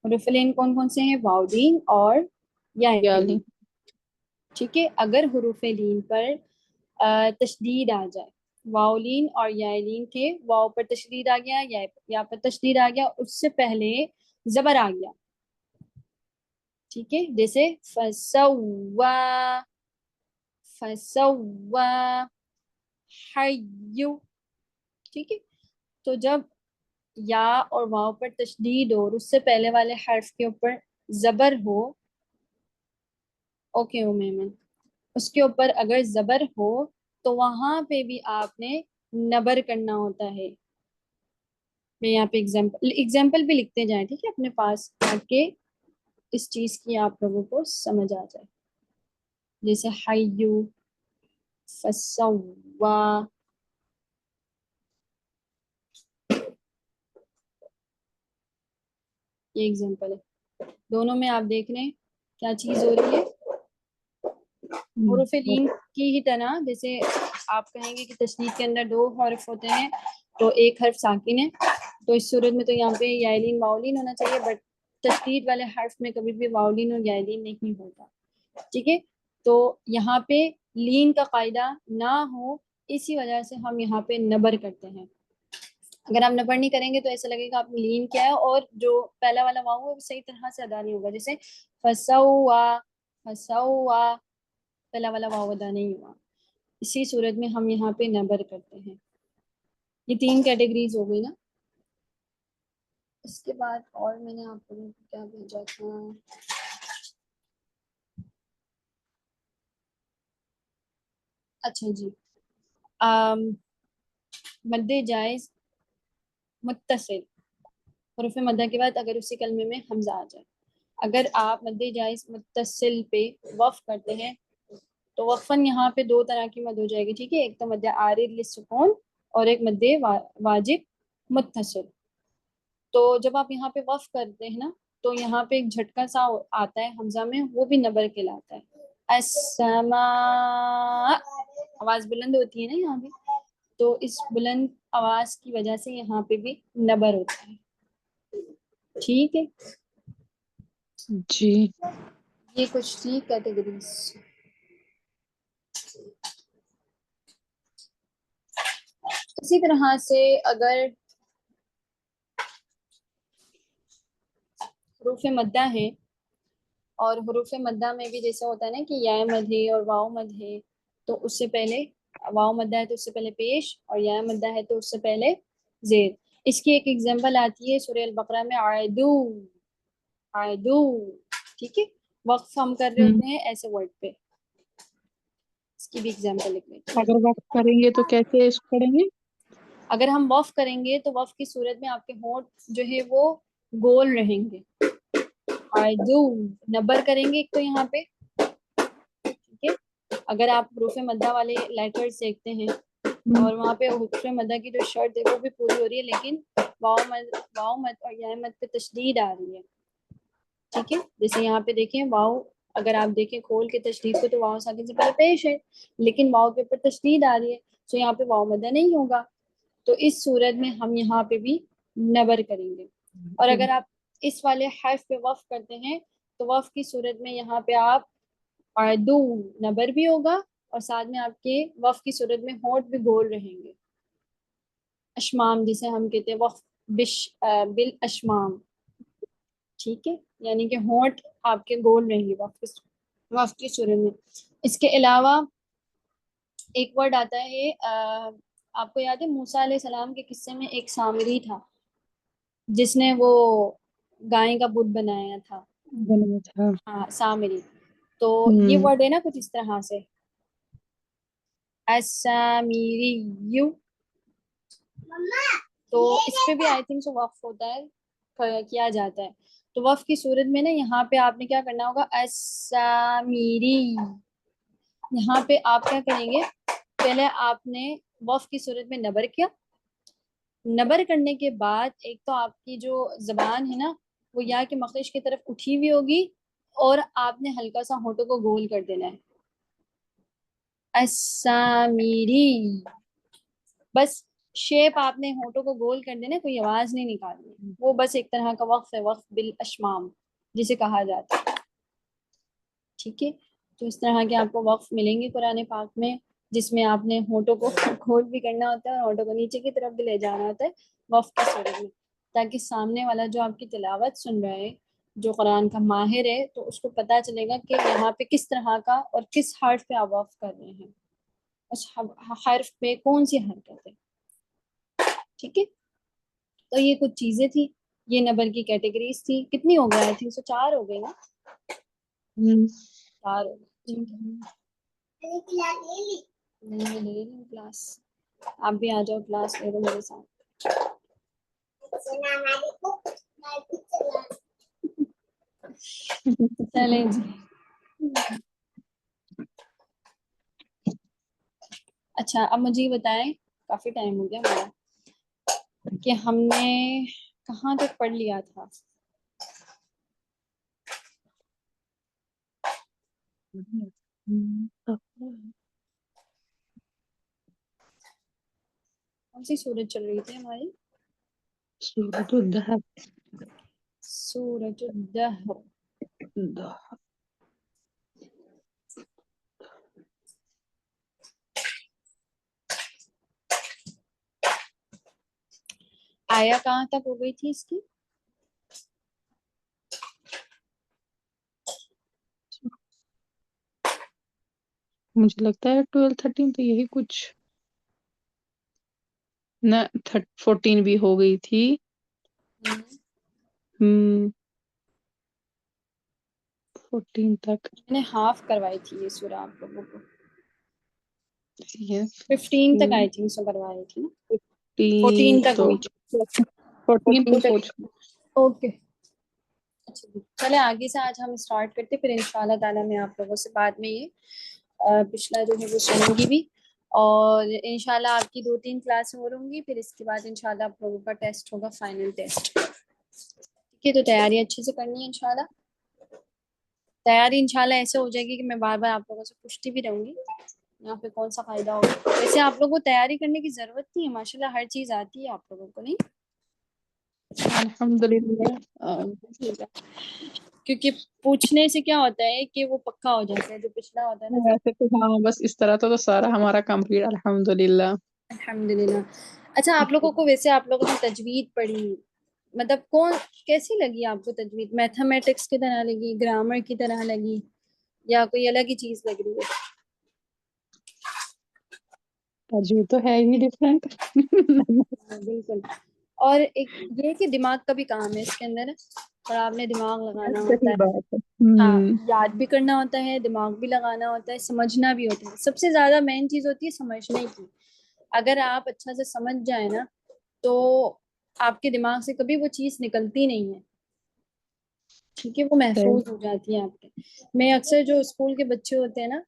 حروف لین کون کون سے ہیں؟ واو لین اور یا یالی. لین، ٹھیک ہے. اگر حروف لین پر تشدید آ جائے، واو لین اور یا لین تھے، واو پر تشدید آ گیا یا پر تشدید آ گیا، اس سے پہلے زبر آ گیا، ٹھیک ہے. جیسے فسوا، فسوا، حیو. ٹھیک ہے, تو جب یا اور واو پر تشدید ہو اور اس سے پہلے والے حرف کے اوپر زبر ہو, اوکے میمن, اس کے اوپر اگر زبر ہو تو وہاں پہ بھی آپ نے نبر کرنا ہوتا ہے. میں یہاں پہ ایگزامپل بھی لکھتے جائیں, ٹھیک ہے, اپنے پاس, تاکہ اس چیز کی آپ لوگوں کو سمجھ آ جائے. جیسے حیو, فسوا, یہ ایگزامپل ہے. دونوں میں آپ دیکھ رہے ہیں کیا چیز ہو رہی ہے, حروف لین کی ہی طرح. جیسے آپ کہیں گے کہ تشدید کے اندر 2 حرف ہوتے ہیں تو ایک حرف ساکن ہے, تو اس صورت میں تو یہاں پہ یائلین واؤلین ہونا چاہیے, بٹ تشدید والے حرف میں کبھی بھی واؤلین اور یائلین نہیں ہوتا. ٹھیک ہے, تو یہاں پہ لین کا قاعدہ نہ ہو, اسی وجہ سے ہم یہاں پہ نبر کرتے ہیں. اگر آپ نبر نہیں کریں گے تو ایسا لگے گا آپ نے لین کیا ہے, اور جو پہلا والا واؤ ہے وہ صحیح طرح سے ادا نہیں ہوگا. جیسے فسوا, فسوا, پہلا والا واؤ ادا نہیں ہوا. اسی صورت میں ہم یہاں پہ نبر کرتے ہیں. یہ 3 کیٹیگریز ہو گئی نا. اس کے بعد اور میں نے آپ کو کیا بھیجا تھا, اچھا جی, مد جائز متصل, حروف مدہ کے بعد اگر اسی کلمے میں حمزہ آ جائے, اگر آپ مد جائز متصل پہ وقف کرتے ہیں تو وقفاً یہاں پہ 2 طرح کی مد ہو جائے گی. ٹھیک ہے, ایک تو مد عارض للسکون اور ایک مد واجب متصل. تو جب آپ یہاں پہ وقف کرتے ہیں نا تو یہاں پہ ایک جھٹکا سا آتا ہے حمزہ میں, وہ بھی نبر کہلاتا ہے. السماء, آواز بلند ہوتی ہے نا یہاں پہ, تو اس بلند آواز کی وجہ سے یہاں پہ بھی نبر ہوتا ہے. ٹھیک ہے, جی. یہ کچھ تھی کیٹیگریز. اسی طرح سے اگر حروف مدہ ہے, اور حروف مدہ میں بھی جیسا ہوتا ہے نا کہ یا مد ہے اور واؤ مد ہے, تو اس سے پہلے واؤ مدہ ہے تو اس سے پہلے پیش, اور یا مدہ ہے تو اس سے پہلے زیر. اس کی ایک ایگزامپل آتی ہے سورہ البقرہ میں, عائدو, عائدو. ٹھیک ہے, وقف ہم کر رہے ہوتے ہیں ایسے ورڈ پہ. اس کی بھی ایگزامپل لکھ لیں. اگر وقف کریں گے تو کیسے اس کو پڑھیں گے؟ اگر ہم وقف کریں گے تو وقف کی صورت میں آپ کے ہونٹ جو ہے وہ گول رہیں گے. عائدو, نبر کریں گے ایک تو یہاں پہ. ٹھیک ہے, اگر آپ حروف مدہ والے لیٹرز دیکھتے ہیں اور وہاں پہ حروف مدہ کی جو شرط ہے وہ بھی پوری ہو رہی ہے, لیکن واؤ مد اور یا مد پہ تشدید آ رہی ہے. ٹھیک ہے, جیسے یہاں پہ دیکھیں واؤ, اگر آپ دیکھیں کھول کے تشدید کو تو واؤ ساکن سے پہلے پیش ہے, لیکن واؤ کے اوپر تشدید آ رہی ہے, تو یہاں پہ واؤ مدہ نہیں ہوگا. تو اس صورت میں ہم یہاں پہ بھی نبر کریں گے. اور اگر آپ اس والے حرف پہ وقف کرتے ہیں تو وقف کی صورت میں یہاں پہ آپ عائدو نبر بھی ہوگا, اور ساتھ میں آپ کے وقف کی صورت میں ہونٹ بھی گول رہیں گے. اشمام جسے ہم کہتے ہیں وقف بالاشمام. ٹھیک ہے, یعنی کہ ہونٹ آپ کے گول رہیں گے وقف کی صورت میں. اس کے علاوہ ایک ورڈ آتا ہے, آپ کو یاد ہے موسیٰ علیہ السلام کے قصے میں ایک سامری تھا جس نے وہ گائے کا بت بنایا تھا. ہاں, سامری. تو یہ ورڈ ہے نا کچھ اس طرح سے, السامری. تو اس پہ بھی آئی تھنک وقف ہوتا ہے, کیا جاتا ہے. تو وقف کی صورت میں نا یہاں پہ آپ نے کیا کرنا ہوگا, السامری. یہاں پہ آپ کیا کریں گے, پہلے آپ نے وقف کی صورت میں نبر کیا. نبر کرنے کے بعد ایک تو آپ کی جو زبان ہے نا وہ یا کے مخرج کی طرف اٹھی ہوئی ہوگی, اور آپ نے ہلکا سا ہونٹوں کو گول کر دینا ہے, السامری. بس شیپ آپ نے ہونٹوں کو گول کر دینا, کوئی آواز نہیں نکالنی. وہ بس ایک طرح کا وقف ہے, وقف بالاشمام جسے کہا جاتا ہے. ٹھیک ہے, تو اس طرح کے آپ کو وقف ملیں گے قرآن پاک میں, جس میں آپ نے ہونٹوں کو گول بھی کرنا ہوتا ہے اور ہونٹوں کو نیچے کی طرف بھی لے جانا ہوتا ہے وقف کی صورت میں, تاکہ سامنے والا جو آپ کی تلاوت سن رہا ہے, جو قرآن کا ماہر ہے, تو اس کو پتہ چلے گا کہ یہاں پہ کس طرح کا اور کس حرف پہ آپ وقف کر رہے ہیں. اس حرف میں کون سی حرکت ہے. ٹھیک ہے, تو یہ کچھ چیزیں تھی, یہ نمبر کی کیٹیگریز تھی. کتنی ہو گئی؟ آئی تھنک سو 4 ہو گئی نا, 4 ہو گئی. ٹھیک ہے, نہیں میں لے لوں کلاس, آپ بھی آ جاؤ کلاس لے لو میرے ساتھ. چلیں جی. اچھا اب مجھے یہ بتائیں, کافی ٹائم ہو گیا ہمارا, کہ ہم نے کہاں تک پڑھ لیا تھا؟ کون سی سورج چل رہی تھی ہماری؟ سورۃ الدہر. سورۃ الدہر. آیا کہاں تک ہو گئی تھی اس کی؟ مجھے لگتا ہے 12 13 تو یہی کچھ نہ 14 بھی ہو گئی تھی. 14 تک میں نے ہاف کروائی تھی یہ سورہ آپ لوگوں کو. یہ 15 تک آئی تھنک سو کروائی تھی نا, 14 تک تو ہوئی. 14 تو 14 تک. سوچ. اوکے اچھا جی, چلے آگے سے آج ہم اسٹارٹ کرتے, پھر انشاءاللہ تعالیٰ میں آپ لوگوں سے بعد میں یہ پچھلا جو ہے وہ سنوں گی بھی, اور انشاءاللہ آپ کی 2-3 کلاس ہو رہوں گی, پھر اس کے بعد انشاءاللہ آپ لوگوں کا ٹیسٹ ہوگا, فائنل ٹیسٹ. ٹھیک ہے, تو تیاری اچھے سے کرنی ہے انشاءاللہ. تیاری انشاءاللہ ایسے ہو جائے گی کہ میں بار بار آپ لوگوں سے پوچھتی بھی رہوں گی, یہاں پہ کون سا فائدہ ہوگا. ویسے آپ لوگوں کو تیاری کرنے کی ضرورت نہیں ہے, ماشاءاللہ ہر چیز آتی ہے آپ لوگوں کو, نہیں الحمدللہ. کیونکہ پوچھنے سے کیا ہوتا ہے کہ وہ پکا ہو جاتا ہے, جو پچھلا ہوتا ہے نا. ویسے تو ہاں بس اس طرح تو سارا ہمارا کمپلیٹ الحمدللہ. الحمدللہ. اچھا آپ لوگوں کو, ویسے آپ لوگوں نے تجوید پڑھی, مطلب کیسی لگی آپ کو تجوید؟ میتھمیٹکس کی طرح لگی, گرامر کی طرح لگی, یا کوئی الگ ہی چیز لگ رہی ہے؟ تجوید تو ہے ہی ڈفرینٹ. بالکل. اور ایک یہ کہ دماغ کا بھی کام ہے اس کے اندر, اور آپ نے دماغ لگانا ہوتا صحیح ہے. بات ہے. ہاں, یاد بھی کرنا ہوتا ہے, دماغ بھی لگانا ہوتا ہے, سمجھنا بھی ہوتا ہے. سب سے زیادہ مین چیز ہوتی ہے سمجھنے کی. اگر آپ اچھا سے سمجھ جائیں نا, تو آپ کے دماغ سے کبھی وہ چیز نکلتی نہیں ہے. ٹھیک ہے, وہ محفوظ ہو جاتی ہے آپ کے. میں اکثر جو اسکول کے بچے ہوتے ہیں نا,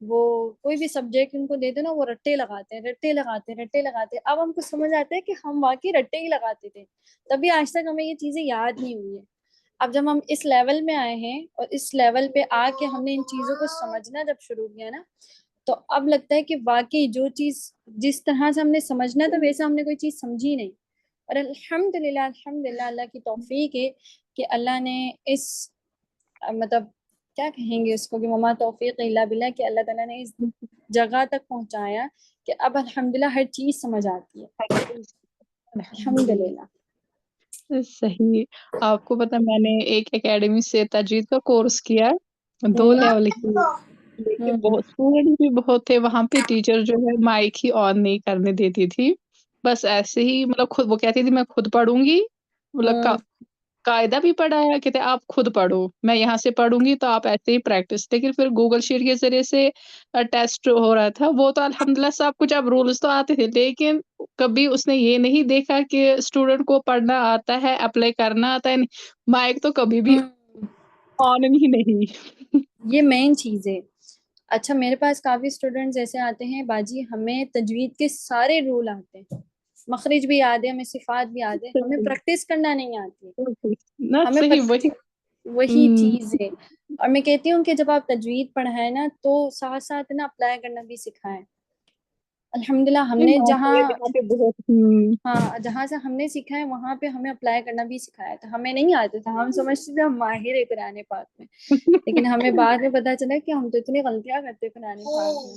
وہ کوئی بھی سبجیکٹ ان کو دے دو نا, وہ رٹے لگاتے ہیں. اب ہم کو سمجھ آتا ہے کہ ہم واقعی رٹے ہی لگاتے تھے, تبھی آج تک ہمیں یہ چیزیں یاد نہیں ہوئی ہیں. اب جب ہم اس لیول میں آئے ہیں, اور اس لیول پہ آ کے ہم نے ان چیزوں کو سمجھنا جب شروع کیا نا, تو اب لگتا ہے کہ واقعی جو چیز جس طرح سے ہم نے سمجھنا تھا, ویسا ہم نے کوئی چیز سمجھی نہیں. اور الحمدللہ اللہ کی توفیق ہے کہ اللہ نے اس مطلب کیا کہیں گے اس کو, کہ وما توفیق الا باللہ, کہ اللہ تعالیٰ نے اس جگہ تک پہنچایا کہ اب الحمدللہ ہر چیز سمجھ آتی ہے. الحمدللہ. صحیح. آپ کو پتا میں نے ایک اکیڈمی سے تجوید کا کورس کیا, 2 لیول کی, لیکن بہت اسٹوڈنٹ بھی بہت تھے وہاں پہ. ٹیچر جو ہے مائک ہی آن نہیں کرنے دیتی تھی, بس ایسے ہی مطلب خود وہ کہتی تھی میں خود پڑھوں گی, مطلب قاعدہ بھی پڑھایا, کہتے آپ خود پڑھو, میں یہاں سے پڑھوں گی تو آپ ایسے ہی پریکٹس. لیکن پھر گوگل شیٹ کے ذریعے سے ٹیسٹ ہو رہا تھا, وہ تو الحمدللہ سب کچھ, اب رولز تو آتے تھے, لیکن کبھی اس نے یہ نہیں دیکھا کہ اسٹوڈنٹ کو پڑھنا آتا ہے, اپلائی کرنا آتا ہے. مائک تو کبھی بھی آن ہی نہیں. یہ مین چیز ہے. اچھا میرے پاس کافی اسٹوڈینٹس ایسے آتے ہیں, باجی ہمیں تجوید کے سارے رول آتے ہیں, مخرج بھی یاد ہے, ہمیں صفات بھی یاد ہے, ہمیں پریکٹس کرنا نہیں آتی. نہ ہمیں صحیح وہی چیز ہے. اور میں کہتی ہوں کہ جب آپ تجوید پڑھائیں نا, تو ساتھ ساتھ نا اپلائی کرنا بھی سکھائیں. الحمدللہ ہم نے جہاں سے ہم نے سیکھا ہے, وہاں پہ ہمیں اپلائی کرنا بھی سکھایا تھا. ہمیں نہیں آتا تھا, ہم سمجھتے تھے ہم ماہر ہیں قرآن پاک میں, لیکن ہمیں بعد میں پتا چلا کہ ہم تو اتنی غلطیاں کرتے قرآن پاک میں.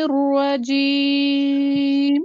الرجيم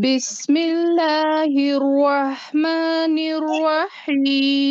بسم الله الرحمن الرحيم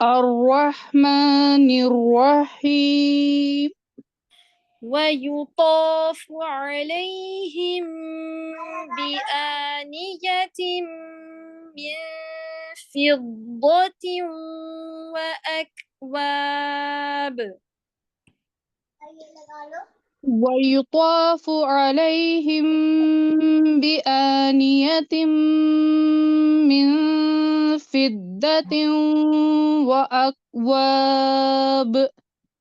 الرحمن الرحيم ويطاف عليهم بآنية من فضة وأكواب. ويطاف عليهم بآنية من فضة وأكواب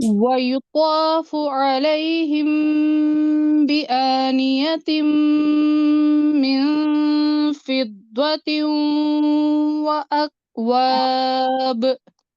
ويطاف عليهم بآنية من فضة وأكواب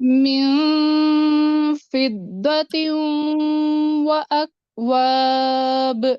من فضة وأكواب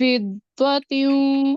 فضة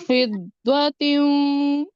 فضة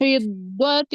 فضة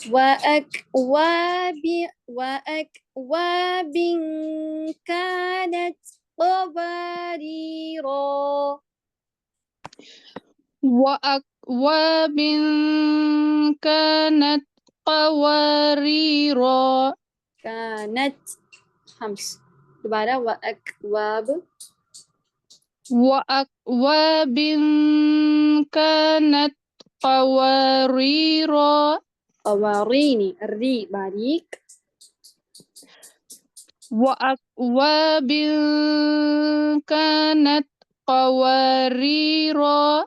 وأكواب، وأكواب كانت قواريرا. وأكواب كانت قواريرا كانت خمس، دوبارة وأكواب. وأكواب كانت قواريرا قواريني الري باریک. وأكواب كانت قواريرا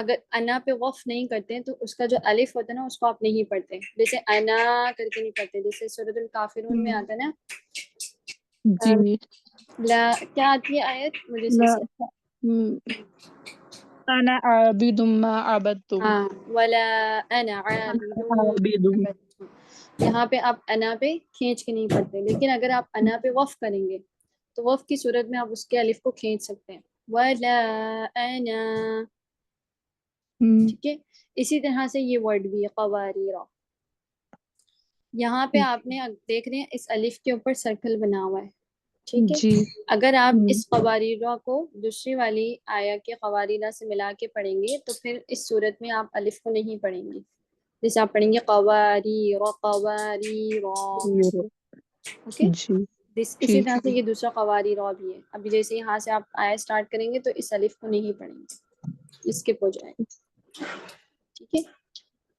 اگر انا پہ وقف نہیں کرتے تو اس کا جو الف ہوتا ہے نا اس کو آپ نہیں پڑھتے، جیسے انا کر کے نہیں پڑھتے، جیسے سورۃ الکافرون میں آتا ہے نا جی لا، کیا آتی ہے آیت مجھے صحیح لا سے، انا عابد ما عبدتم ہاں ولا انا عابد عابد یہاں پہ آپ انا پہ کھینچ کے نہیں پڑھتے، لیکن اگر آپ انا پہ وقف کریں گے تو وقف کی صورت میں آپ اس کے الف کو کھینچ سکتے ہیں، ولا انا، ٹھیک ہے. اسی طرح سے یہ ورڈ بھی ہے قواریرا، یہاں پہ آپ نے دیکھ رہے ہیں اس الف کے اوپر سرکل بنا ہوا ہے، ٹھیک ہے. جی اگر آپ اس قواریرا کو دوسری والی آیا کے قواریرا سے ملا کے پڑھیں گے تو پھر اس صورت میں آپ الف کو نہیں پڑھیں گے، جیسے آپ پڑھیں گے قواریرا قواریرا، اوکے. جی اسی ٹھیک طرح سے یہ دوسرا قواریرا بھی ہے. ابھی جیسے یہاں سے آپ آیا اسٹارٹ کریں گے تو اس الف کو نہیں پڑھیں گے، اسکپ ہو جائے گا، ٹھیک ہے.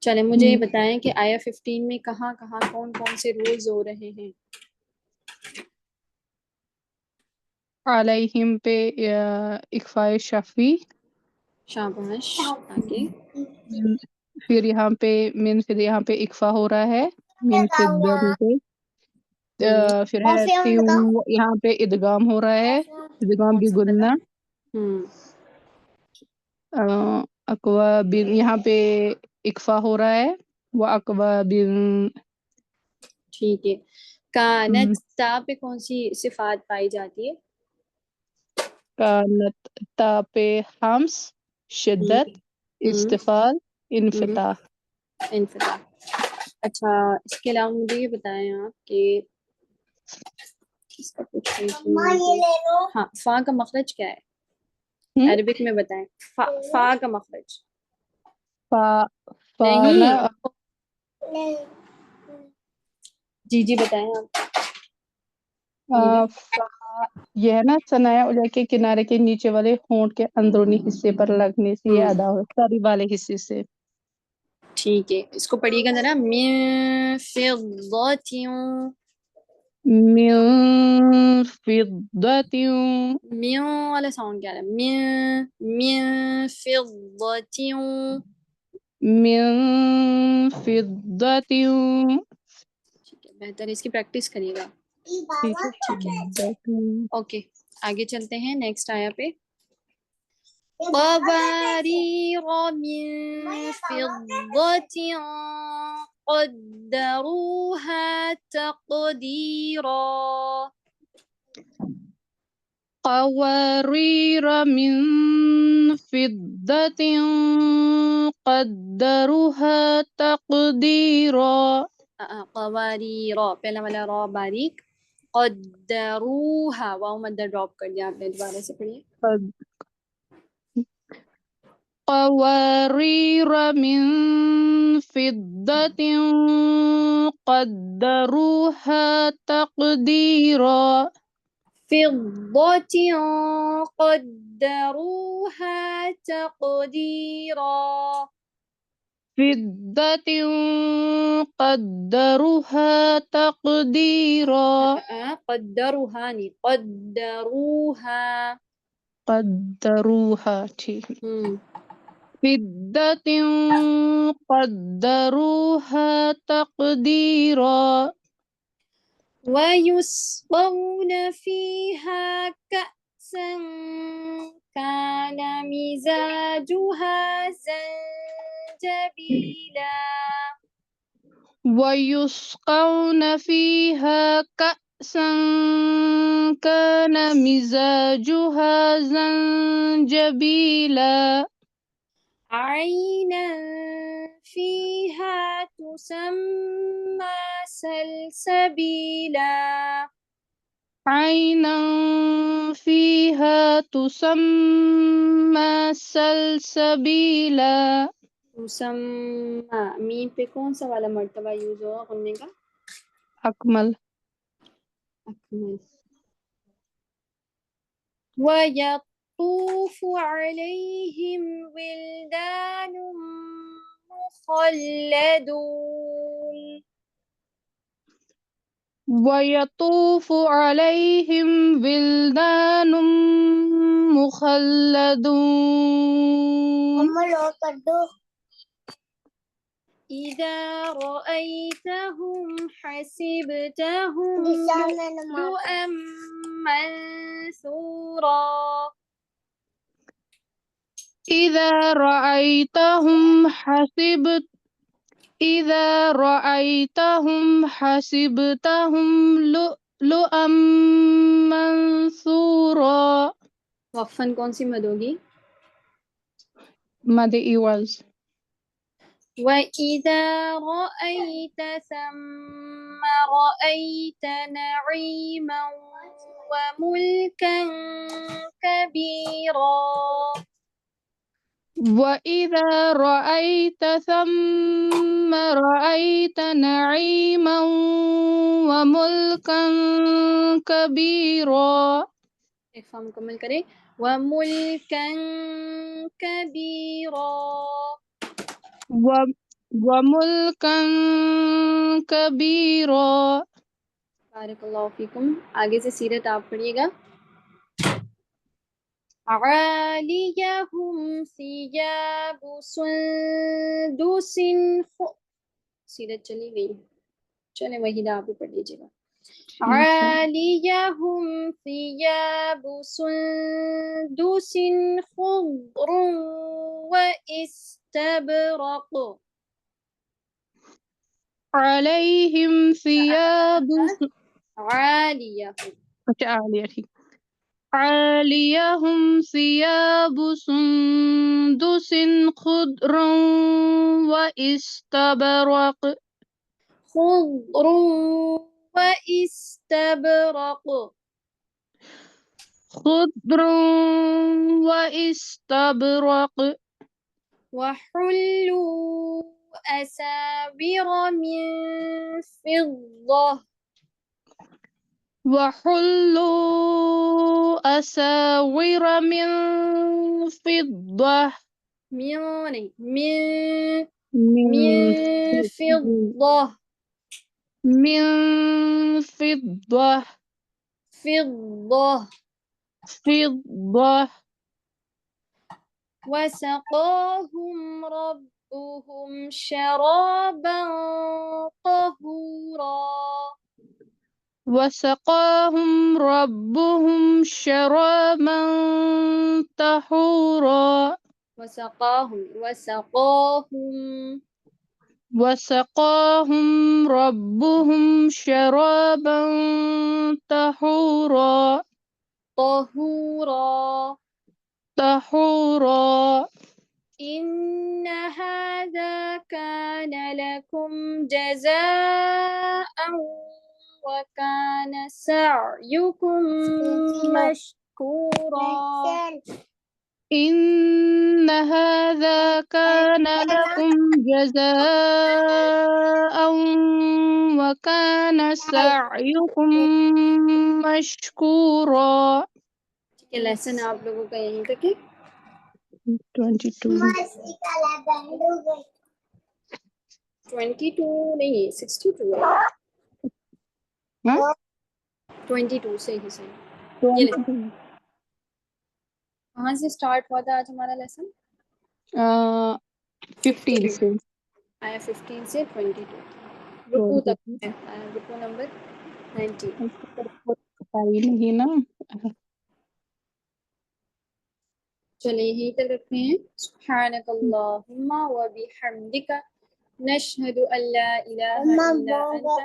چلیں مجھے یہ بتائیں کہ آیا 15 میں کہاں کہاں کون کون سے رولز ہو رہے ہیں. علیہم پہ اخفاء شفوی، شاباش، آگے. پھر یہاں پہ پھر یہاں پہ اکفا ہو رہا ہے من فدم پہ، پھر ہے تیوں، یہاں پہ ادغام ہو رہا ہے، ادغام کون بھی سا گننا، اقوا بن یہاں پہ اکفا ہو رہا ہے، وہ اقوا بن ٹھیک ہے. کانت تا پہ کون سی صفات پائی جاتی ہے؟ کانت، تا پہ حمس، شدت، استفال، انفتاح. انفتاح. اچھا اس کے علاوہ مجھے یہ بتائیں آپ کہ اس کا کچھ ہاں فا کا مخرج کیا ہے عربک میں بتائیں. فا کا مخرج فانا نہیں، جی بتائیں آپ. یہ ہے نا ثنایا علیہ کے کنارے کے نیچے والے ہونٹ کے اندرونی حصے پر لگنے سے یہ ادا ہو ساری والے حصے سے. ٹھیک ہے، اس کو پڑھیے گا ذرا. من فضة، من فضة، میو والا ساؤنڈ کیا رہا ہے؟ من فضة، من فضة. ٹھیک ہے، بہتر ہے، اس کی پریکٹس کریے گا. ٹھیک ہے. اوکے آگے چلتے ہیں نیکسٹ آیا پہ. قوارير من فضة قدروها تقديرا. قوارير من فضة قدروها تقديرا. قوارير پہلا والا را باریک، قدروها واو مدہ ڈراپ کر دیا آپ نے، دوبارہ سے پڑھیے. قوارير من فضة قدروها تقديرا. فضة قدروها تقديرا. فضة قدروها تقديرا. قدروها نہیں، قدروها. قدروها ٹھیک. فضة قدروها تقديرا. ويسقون فيها كأسا كان مزاجها زنجبيلا. ويسقون فيها كأسا كان مزاجها زنجبيلا. عينا فيها تسمى سلسبيلا. عينا فيها تسمى سلسبيلا. تسمى میم پہ کون سا والا مرتبہ یوز ہوا غننے کا؟ أكمل. اکمل. ويطوف عليهم ولدان مخلدون. ويطوف عليهم ولدان مخلدون. إذا رأيتهم حسبتهم لؤلؤا منثورا. إذا رأيتهم حسبتهم لؤلؤا منثورا. وقفاً کون سی مد ہوگی؟ مد ایواز. وَإِذَا رَأَيْتَ ثَمَّ رَأَيْتَ نَعِيمًا وَمُلْكًا كَبِيرًا. وإذا رأيت ثم رأيت نعيما وملكا كبيرا. ایک فارم مکمل کریں. وَمُلْكًا كَبِيرًا. وملكا كبيرا. بارک اللہ فیکم. آگے سے سیرت آپ پڑھیے گا. عَالِيَهُمْ ثِيَابُ سُنْدُسٍ سیرت چلی گئی. چلیں وحیدہ آپ ہی پڑھ لیجیے گا. عَالِيَهُمْ ثِيَابُ سُنْدُسٍ خُضْرٌ وَإِسْتَبْرَقٌ. عليهم ثياب عَالِيَهُمْ عاليهم ثياب سندس خضر واستبرق. خضر وإستبرق. خضر واستبرق. وحلوا أساور من فضة. وحلوا أساور من فضة. من من فضة. من فضة. فضة. فضة. وسقاهم ربهم شرابا طهورا. وسقاهم ربهم شرابا طهورا. وسقاهم ربهم شرابا طهورا. طهورا. إن هذا كان لكم جزاء وكان سعيكم مشكورا. إن هذا كان لكم جزاء وكان سعيكم مشكورا. ٹھیک ہے، لیسن آپ لوگوں کا یہیں تک ہے. 22 نہیں 62 ہے. ہاں 22 سے ہی صحیح. 22 کہاں سے اسٹارٹ ہوا تھا آج ہمارا لیسن؟ 15 سے. آیا 15 سے 22 رکو تک ہے. آیا رکو نمبر 19. نہیں نا. چلے یہیں تک رکھتے ہیں. سبحانک اللہم وبحمدک نشہد ان لا الہ الا انت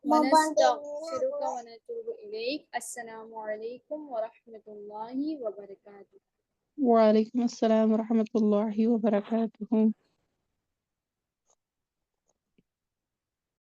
ونستغفرک ونتوب الیک. السلام علیکم ورحمۃ اللہ وبرکاتہ. وعلیکم السلام ورحمۃ اللہ وبرکاتہ.